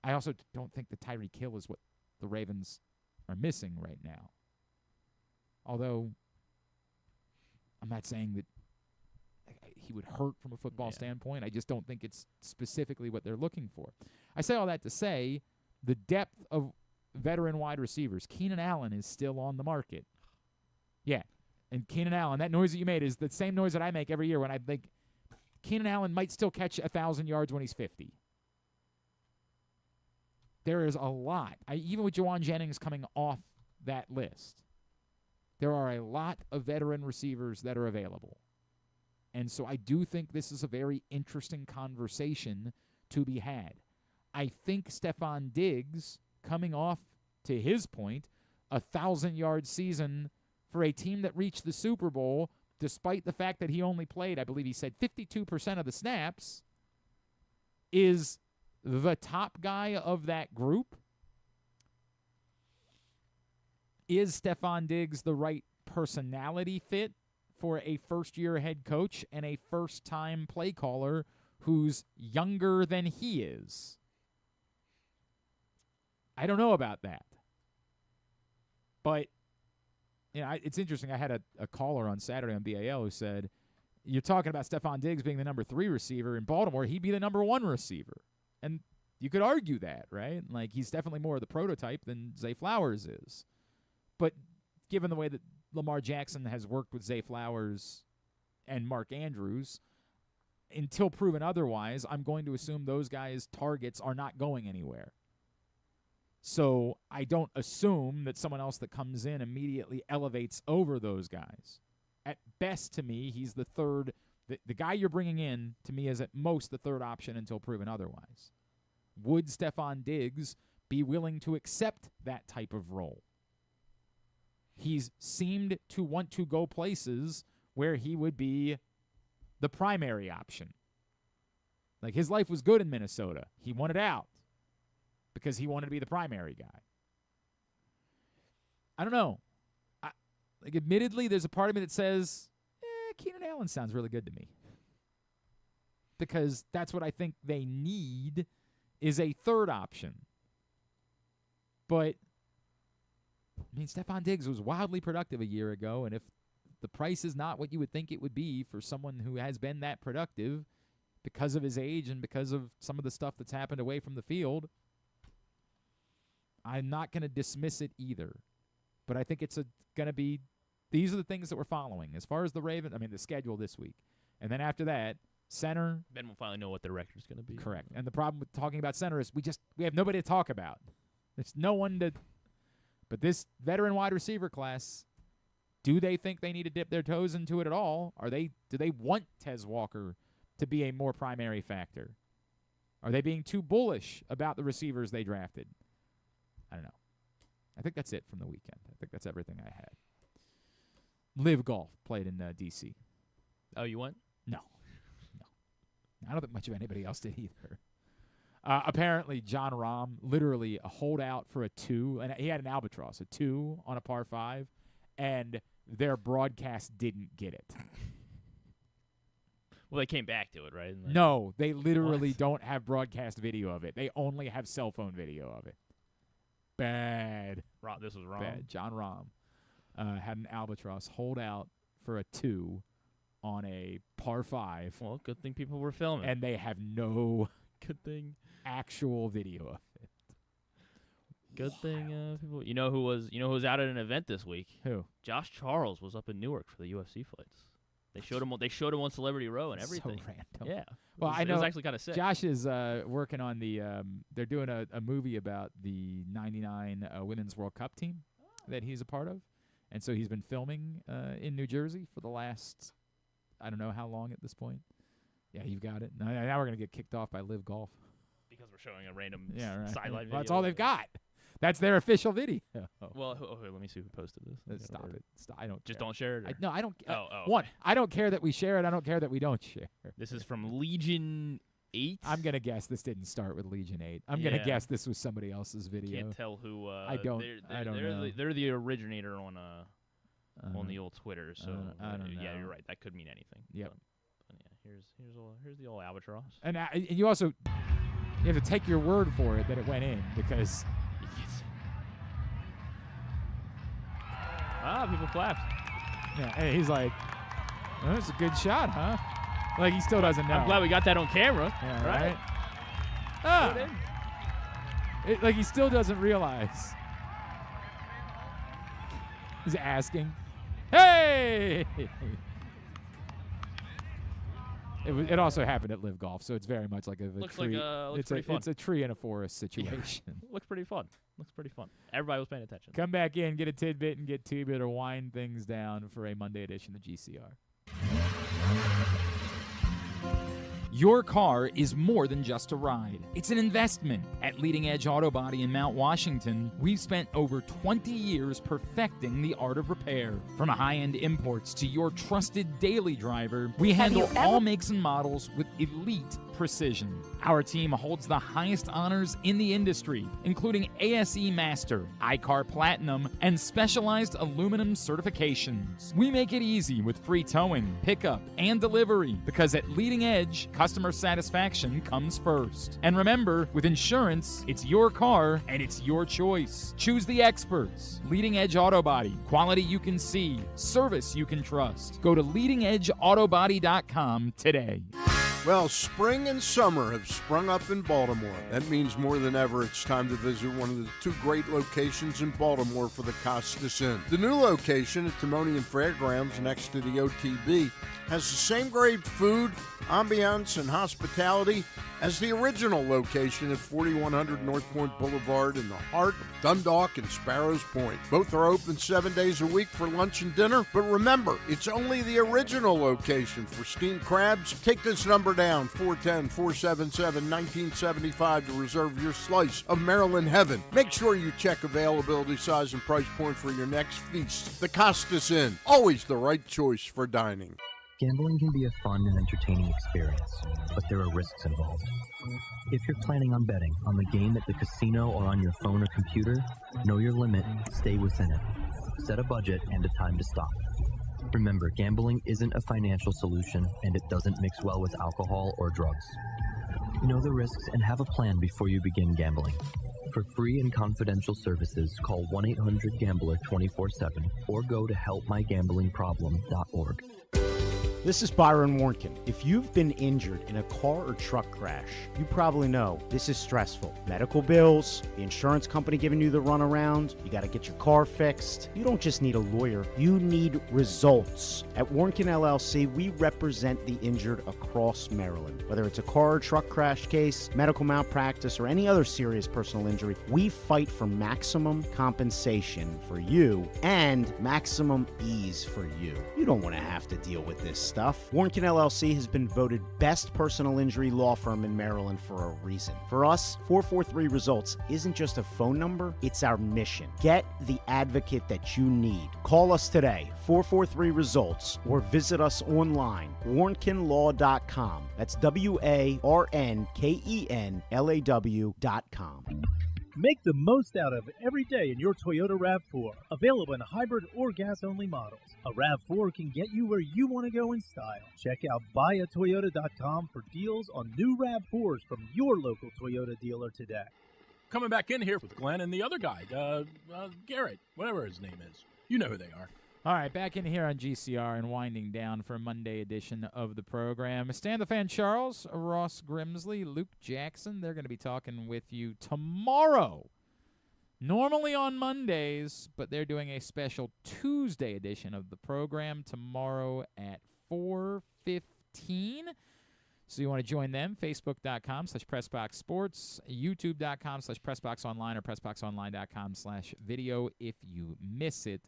I also don't think that Tyreek Hill is what the Ravens are missing right now. Although I'm not saying that he would hurt from a football standpoint. I just don't think it's specifically what they're looking for. I say all that to say the depth of veteran wide receivers. Keenan Allen is still on the market. Yeah, and Keenan Allen, that noise that you made is the same noise that I make every year when I think Keenan Allen might still catch 1,000 yards when he's 50. There is a lot. Even with Juwan Jennings coming off that list, there are a lot of veteran receivers that are available. And so I do think this is a very interesting conversation to be had. I think Stephon Diggs, coming off, to his point, a 1,000-yard season for a team that reached the Super Bowl, despite the fact that he only played, I believe he said 52% of the snaps, is the top guy of that group. Is Stephon Diggs the right personality fit for a first-year head coach and a first-time play caller who's younger than he is? I don't know about that. But, it's interesting. I had a caller on Saturday on BAL who said, you're talking about Stephon Diggs being the number 3 receiver in Baltimore. He'd be the number 1 receiver. And you could argue that, right? Like, he's definitely more of the prototype than Zay Flowers is. But given the way that Lamar Jackson has worked with Zay Flowers and Mark Andrews, until proven otherwise, I'm going to assume those guys' targets are not going anywhere. So I don't assume that someone else that comes in immediately elevates over those guys. At best, to me, he's the third. The guy you're bringing in, to me, is at most the third option until proven otherwise. Would Stephon Diggs be willing to accept that type of role? He's seemed to want to go places where he would be the primary option. Like, his life was good in Minnesota. He wanted out because he wanted to be the primary guy. I don't know. Admittedly, there's a part of me that says, Keenan Allen sounds really good to me. Because that's what I think they need, is a third option. But, Stephon Diggs was wildly productive a year ago, and if the price is not what you would think it would be for someone who has been that productive because of his age and because of some of the stuff that's happened away from the field, I'm not going to dismiss it either. But I think it's going to be, these are the things that we're following. As far as the the schedule this week. And then after that, center. Then we'll finally know what the record's going to be. Correct. And the problem with talking about center is we have nobody to talk about. There's no one to. But this veteran wide receiver class, do they think they need to dip their toes into it at all? Do they want Tez Walker to be a more primary factor? Are they being too bullish about the receivers they drafted? I don't know. I think that's it from the weekend. I think that's everything I had. Live Golf played in D.C. Oh, you went? No. I don't think much of anybody else did either. Apparently, John Rahm, literally a holdout for a 2, and he had an albatross, a 2 on a par 5, and their broadcast didn't get it. Well, they came back to it, right? No, they literally don't have broadcast video of it. They only have cell phone video of it. Bad. This was wrong. Bad. John Rahm had an albatross holdout for a 2 on a par 5. Well, good thing people were filming. And they have no good thing actual video of it. Good thing people. You know who was out at an event this week? Who? Josh Charles was up in Newark for the UFC fights. They showed him on Celebrity Row and everything. So random. Yeah. Well, I know. It was actually kind of sick. Josh is working on the. They're doing a movie about the '99 Women's World Cup team that he's a part of, and so he's been filming in New Jersey for the last, I don't know how long at this point. Yeah, you've got it. Now we're gonna get kicked off by Live Golf because we're showing a random Well, sideline video. that's all they've got. That's their official video. Well, okay, let me see who posted this. Stop it. I don't. Just care. don't share it. I don't. One, I don't care that we share it. I don't care that we don't share. This is from Legion 8. I'm gonna guess this didn't start with Legion 8. I'm gonna guess this was somebody else's video. Can't tell who. I don't know. They're the originator on the old Twitter. So I don't know. Yeah, you're right. That could mean anything. Yep. But here's the old albatross. And you also have to take your word for it that it went in because. People clapped. Yeah, hey, he's like, oh, that's a good shot, huh? Like, he still doesn't know. I'm glad we got that on camera. Yeah, right? Like, he still doesn't realize. He's asking, hey! It also happened at Live Golf, so it's very much like a looks tree. Looks pretty fun. It's a tree in a forest situation. Looks pretty fun. Looks pretty fun. Everybody was paying attention. Come back in, get a tidbit, and get two-bit or wind things down for a Monday edition of GCR. Your car is more than just a ride. It's an investment. At Leading Edge Auto Body in Mount Washington, we've spent over 20 years perfecting the art of repair. From high-end imports to your trusted daily driver, we handle all makes and models with elite precision. Our team holds the highest honors in the industry, including ASE Master, iCar Platinum, and specialized aluminum certifications. We make it easy with free towing, pickup, and delivery, because at Leading Edge, customer satisfaction comes first. And remember, with insurance, it's your car and it's your choice. Choose the experts. Leading Edge Auto Body. Quality you can see. Service you can trust. Go to leadingedgeautobody.com today. Well, spring and summer have sprung up in Baltimore. That means more than ever it's time to visit one of the two great locations in Baltimore for the Costas Inn. The new location at Timonian Fairgrounds next to the OTB has the same great food, ambiance, and hospitality as the original location at 4100 North Point Boulevard in the heart of Dundalk and Sparrows Point. Both are open 7 days a week for lunch and dinner, but remember, it's only the location for steamed crabs. Take this number down, 410-477-1975 to reserve your slice of Maryland heaven. Make sure you check availability, size, and price point for your next feast. The Costas Inn, always the right choice for dining. Gambling can be a fun and entertaining experience, but there are risks involved. If you're planning on betting on the game at the casino or on your phone or computer, know your limit, stay within it. Set a budget and a time to stop. Remember, gambling isn't a financial solution, and it doesn't mix well with alcohol or drugs. Know the risks and have a plan before you begin gambling. For free and confidential services, call 1-800-GAMBLER 24/7 or go to helpmygamblingproblem.org. This is Byron Warnken. If you've been injured in a car or truck crash, you probably know this is stressful. Medical bills, the insurance company giving you the runaround, you got to get your car fixed. You don't just need a lawyer, you need results. At Warnken LLC, we represent the injured across Maryland. Whether it's a car or truck crash case, medical malpractice, or any other serious personal injury, we fight for maximum compensation for you and maximum ease for you. You don't want to have to deal with this stuff. Warnken LLC has been voted best personal injury law firm in Maryland for a reason. For us, 443 Results isn't just a phone number, it's our mission. Get the advocate that you need. Call us today, 443 Results, or visit us online, warnkenlaw.com. That's WARNKENLAW.com. Make the most out of every day in your Toyota RAV4. Available in hybrid or gas-only models. A RAV4 can get you where you want to go in style. Check out buyatoyota.com for deals on new RAV4s from your local Toyota dealer today. Coming back in here with Glenn and the other guy, Garrett, whatever his name is. You know who they are. All right, back in here on GCR and winding down for a Monday edition of the program. Stan the Fan Charles, Ross Grimsley, Luke Jackson, they're going to be talking with you tomorrow. Normally on Mondays, but they're doing a special Tuesday edition of the program tomorrow at 4:15. So you want to join them, facebook.com/PressBoxSports, youtube.com/PressBoxOnline, or PressBoxOnline.com/video if you miss it.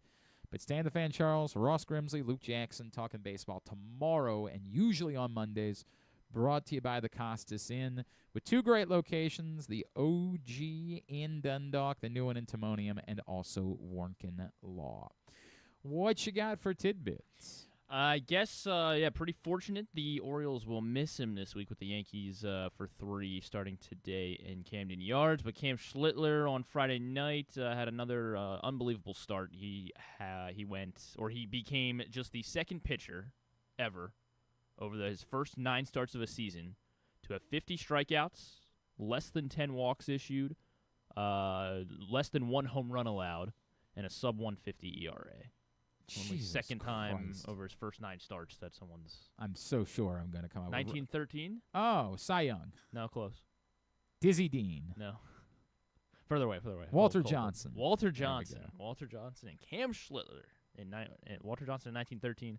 But Stan the Fan Charles, Ross Grimsley, Luke Jackson talking baseball tomorrow and usually on Mondays, brought to you by the Costas Inn with two great locations, the OG in Dundalk, the new one in Timonium, and also Warnken Law. What you got for tidbits? I guess, pretty fortunate. The Orioles will miss him this week with the Yankees for 3 starting today in Camden Yards. But Cam Schlittler on Friday night had another unbelievable start. He became just the second pitcher ever over his first 9 starts of a season to have 50 strikeouts, less than 10 walks issued, less than 1 home run allowed, and a sub-150 ERA. Only second time over his first 9 starts that someone's... I'm so sure I'm going to come up 1913? Oh, Cy Young. No, close. Dizzy Dean. No. Further away. Walter Johnson. Walter Johnson and Cam Schlittler. Walter Johnson in 1913,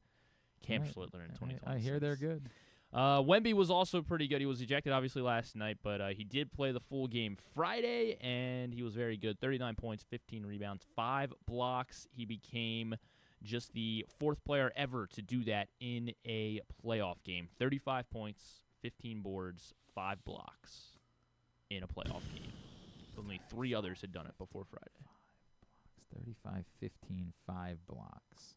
Cam Schlittler in 2020. I hear they're good. Wemby was also pretty good. He was ejected, obviously, last night, but he did play the full game Friday, and he was very good. 39 points, 15 rebounds, 5 blocks. He became just the 4th player ever to do that in a playoff game. 35 points, 15 boards, 5 blocks in a playoff game. Only 3 others had done it before Friday. 35, 15, 5 blocks.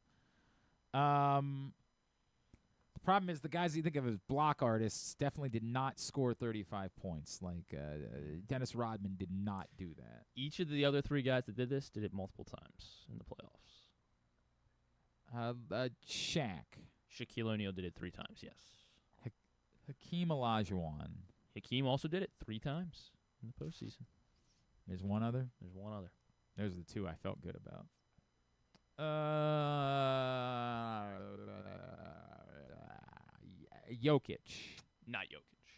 The problem is the guys you think of as block artists definitely did not score 35 points. Like Dennis Rodman did not do that. Each of the other 3 guys that did this did it multiple times in the playoffs. Shaq. Shaquille O'Neal did it 3 times, yes. Hakeem Olajuwon. Hakeem also did it 3 times in the postseason. There's one other? There's one other. Those are the 2 I felt good about. Jokic. Not Jokic.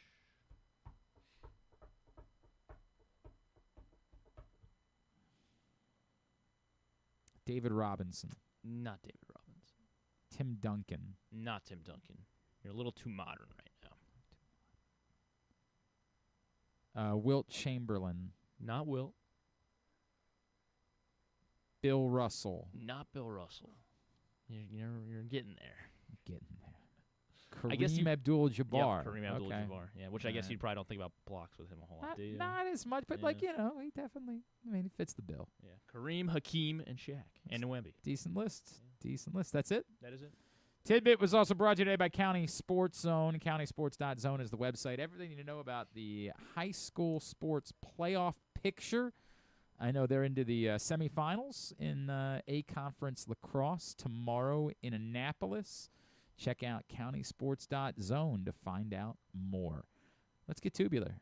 David Robinson. Not David Robinson. Tim Duncan. Not Tim Duncan. You're a little too modern right now. Wilt Chamberlain. Not Wilt. Bill Russell. Not Bill Russell. You're getting there. Kareem Abdul-Jabbar. Yeah, Kareem Abdul-Jabbar. Okay. Yeah, which I guess you probably don't think about blocks with him a whole lot, do you? Not as much, but he definitely, he fits the bill. Yeah, Kareem, Hakeem, and Shaq, and Wemby. Decent list. Decent list. That's it? That is it. Tidbit was also brought to you today by County Sports Zone. CountySports.zone is the website. Everything you need to know about the high school sports playoff picture. I know they're into the semifinals in A-Conference lacrosse tomorrow in Annapolis. Check out CountySports.zone to find out more. Let's get tubular.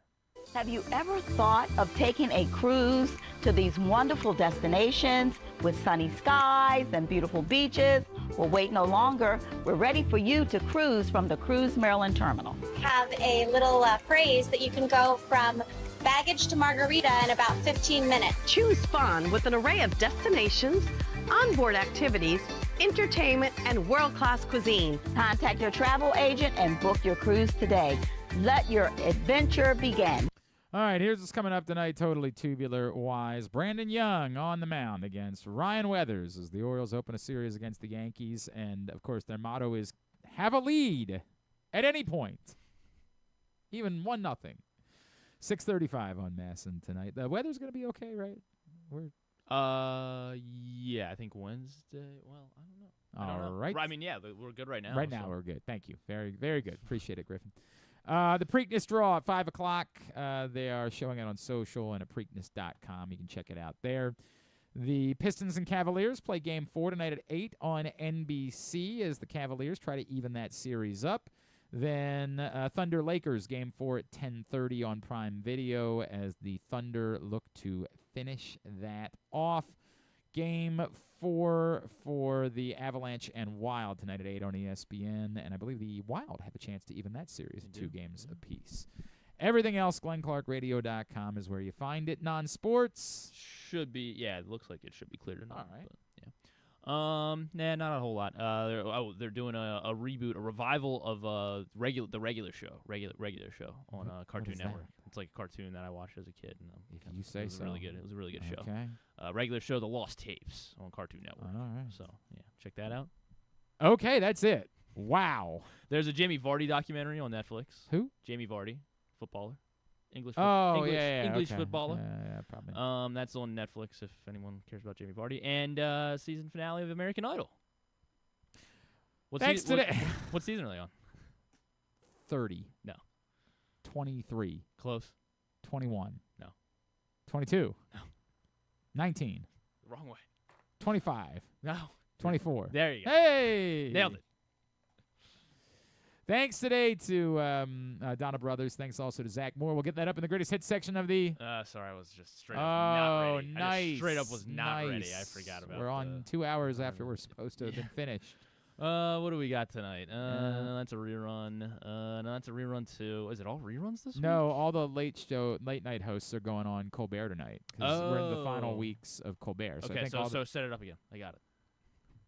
Have you ever thought of taking a cruise to these wonderful destinations with sunny skies and beautiful beaches? Well, wait no longer. We're ready for you to cruise from the Cruise Maryland Terminal. Have a little phrase that you can go from baggage to margarita in about 15 minutes. Choose fun with an array of destinations, onboard activities, entertainment, and world-class cuisine. Contact your travel agent and book your cruise today. Let your adventure begin. All right, here's what's coming up tonight, totally tubular-wise. Brandon Young on the mound against Ryan Weathers as the Orioles open a series against the Yankees. And, of course, their motto is have a lead at any point, even 1-0. 6:35 on Masson tonight. The weather's going to be okay, right? Yeah, I think Wednesday. Well, I don't know. All right. I mean, yeah, we're good right now. Right now, we're good. Thank you. Very, very good. Appreciate it, Griffin. The Preakness draw at 5 o'clock. They are showing it on social and at Preakness.com. You can check it out there. The Pistons and Cavaliers play Game 4 tonight at 8 on NBC as the Cavaliers try to even that series up. Then Thunder Lakers Game 4 at 10:30 on Prime Video as the Thunder look to finish that off. Game 4 for the Avalanche and Wild tonight at 8 on ESPN. And I believe the Wild have a chance to even that series at 2 games apiece. Everything else, GlennClarkRadio.com is where you find it. Non-sports. Should be, yeah, it looks like it should be clear tonight. All right. But, yeah. Nah, not a whole lot. They're doing a reboot, a revival of the regular show on Cartoon Network. It's like a cartoon that I watched as a kid. And if you say so. Really good. It was a really good show. Okay. Regular show, The Lost Tapes on Cartoon Network. All right. So yeah, check that out. Okay, that's it. Wow. There's a Jamie Vardy documentary on Netflix. Who? Jamie Vardy, footballer. English okay. footballer. Yeah, probably. That's on Netflix if anyone cares about Jamie Vardy. And season finale of American Idol. What season are they on? 30. No. 23. Close. 21. No. 22. No. 19. The wrong way. 25. No. 24. There you go. Hey! Nailed it. Thanks today to Donna Brothers. Thanks also to Zach Moore. We'll get that up in the greatest hits section of the... Sorry, I was just straight up not ready. Nice. I just straight up was not ready. I forgot about it. We're on 2 hours after we're supposed to have been finished. What do we got tonight? That's a rerun. That's a rerun too. Is it all reruns this week? No, all the late night hosts are going on Colbert tonight because we're in the final weeks of Colbert. So okay, I think so set it up again. I got it.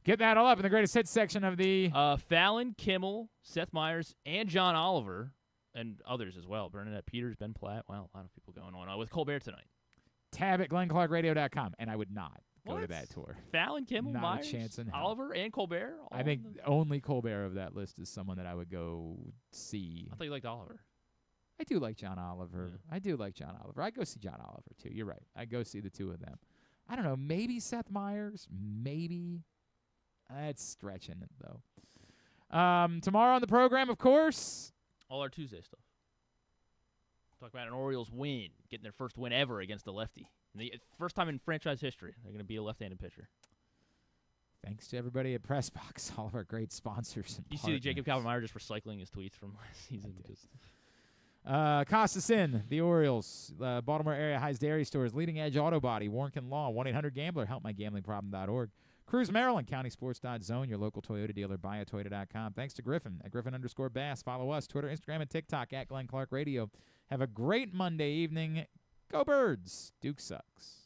Get that all up in the greatest hits section of the... Fallon, Kimmel, Seth Meyers, and John Oliver, and others as well. Bernadette Peters, Ben Platt. Wow, a lot of people going on with Colbert tonight. Tab at GlennClarkRadio.com, and I would not go to What? that tour. Fallon, Kimmel, Not Myers, a chance in hell. Oliver, and Colbert. I think only Colbert of that list is someone that I would go see. I thought you liked Oliver. I do like John Oliver. Yeah. I do like John Oliver. I go see John Oliver, too. You're right. I go see the two of them. I don't know. Maybe Seth Meyers. Maybe. That's stretching it, though. Tomorrow on the program, of course. All our Tuesday stuff. Talk about an Orioles win, getting their first win ever against a lefty. The first time in franchise history, they're going to be a left-handed pitcher. Thanks to everybody at PressBox, all of our great sponsors. And You see Jacob Calvin-Meyer just recycling his tweets from last season. Costas in the Orioles, Baltimore area Highs Dairy Stores, Leading Edge Auto Body, Warnken Law, 1-800-GAMBLER, HelpMyGamblingProblem.org, Cruise Maryland, CountySports.zone, your local Toyota dealer, buyatoyota.com. Thanks to Griffin at Griffin_Bass. Follow us, Twitter, Instagram, and TikTok at Glenn Clark Radio. Have a great Monday evening. Go Birds. Duke sucks.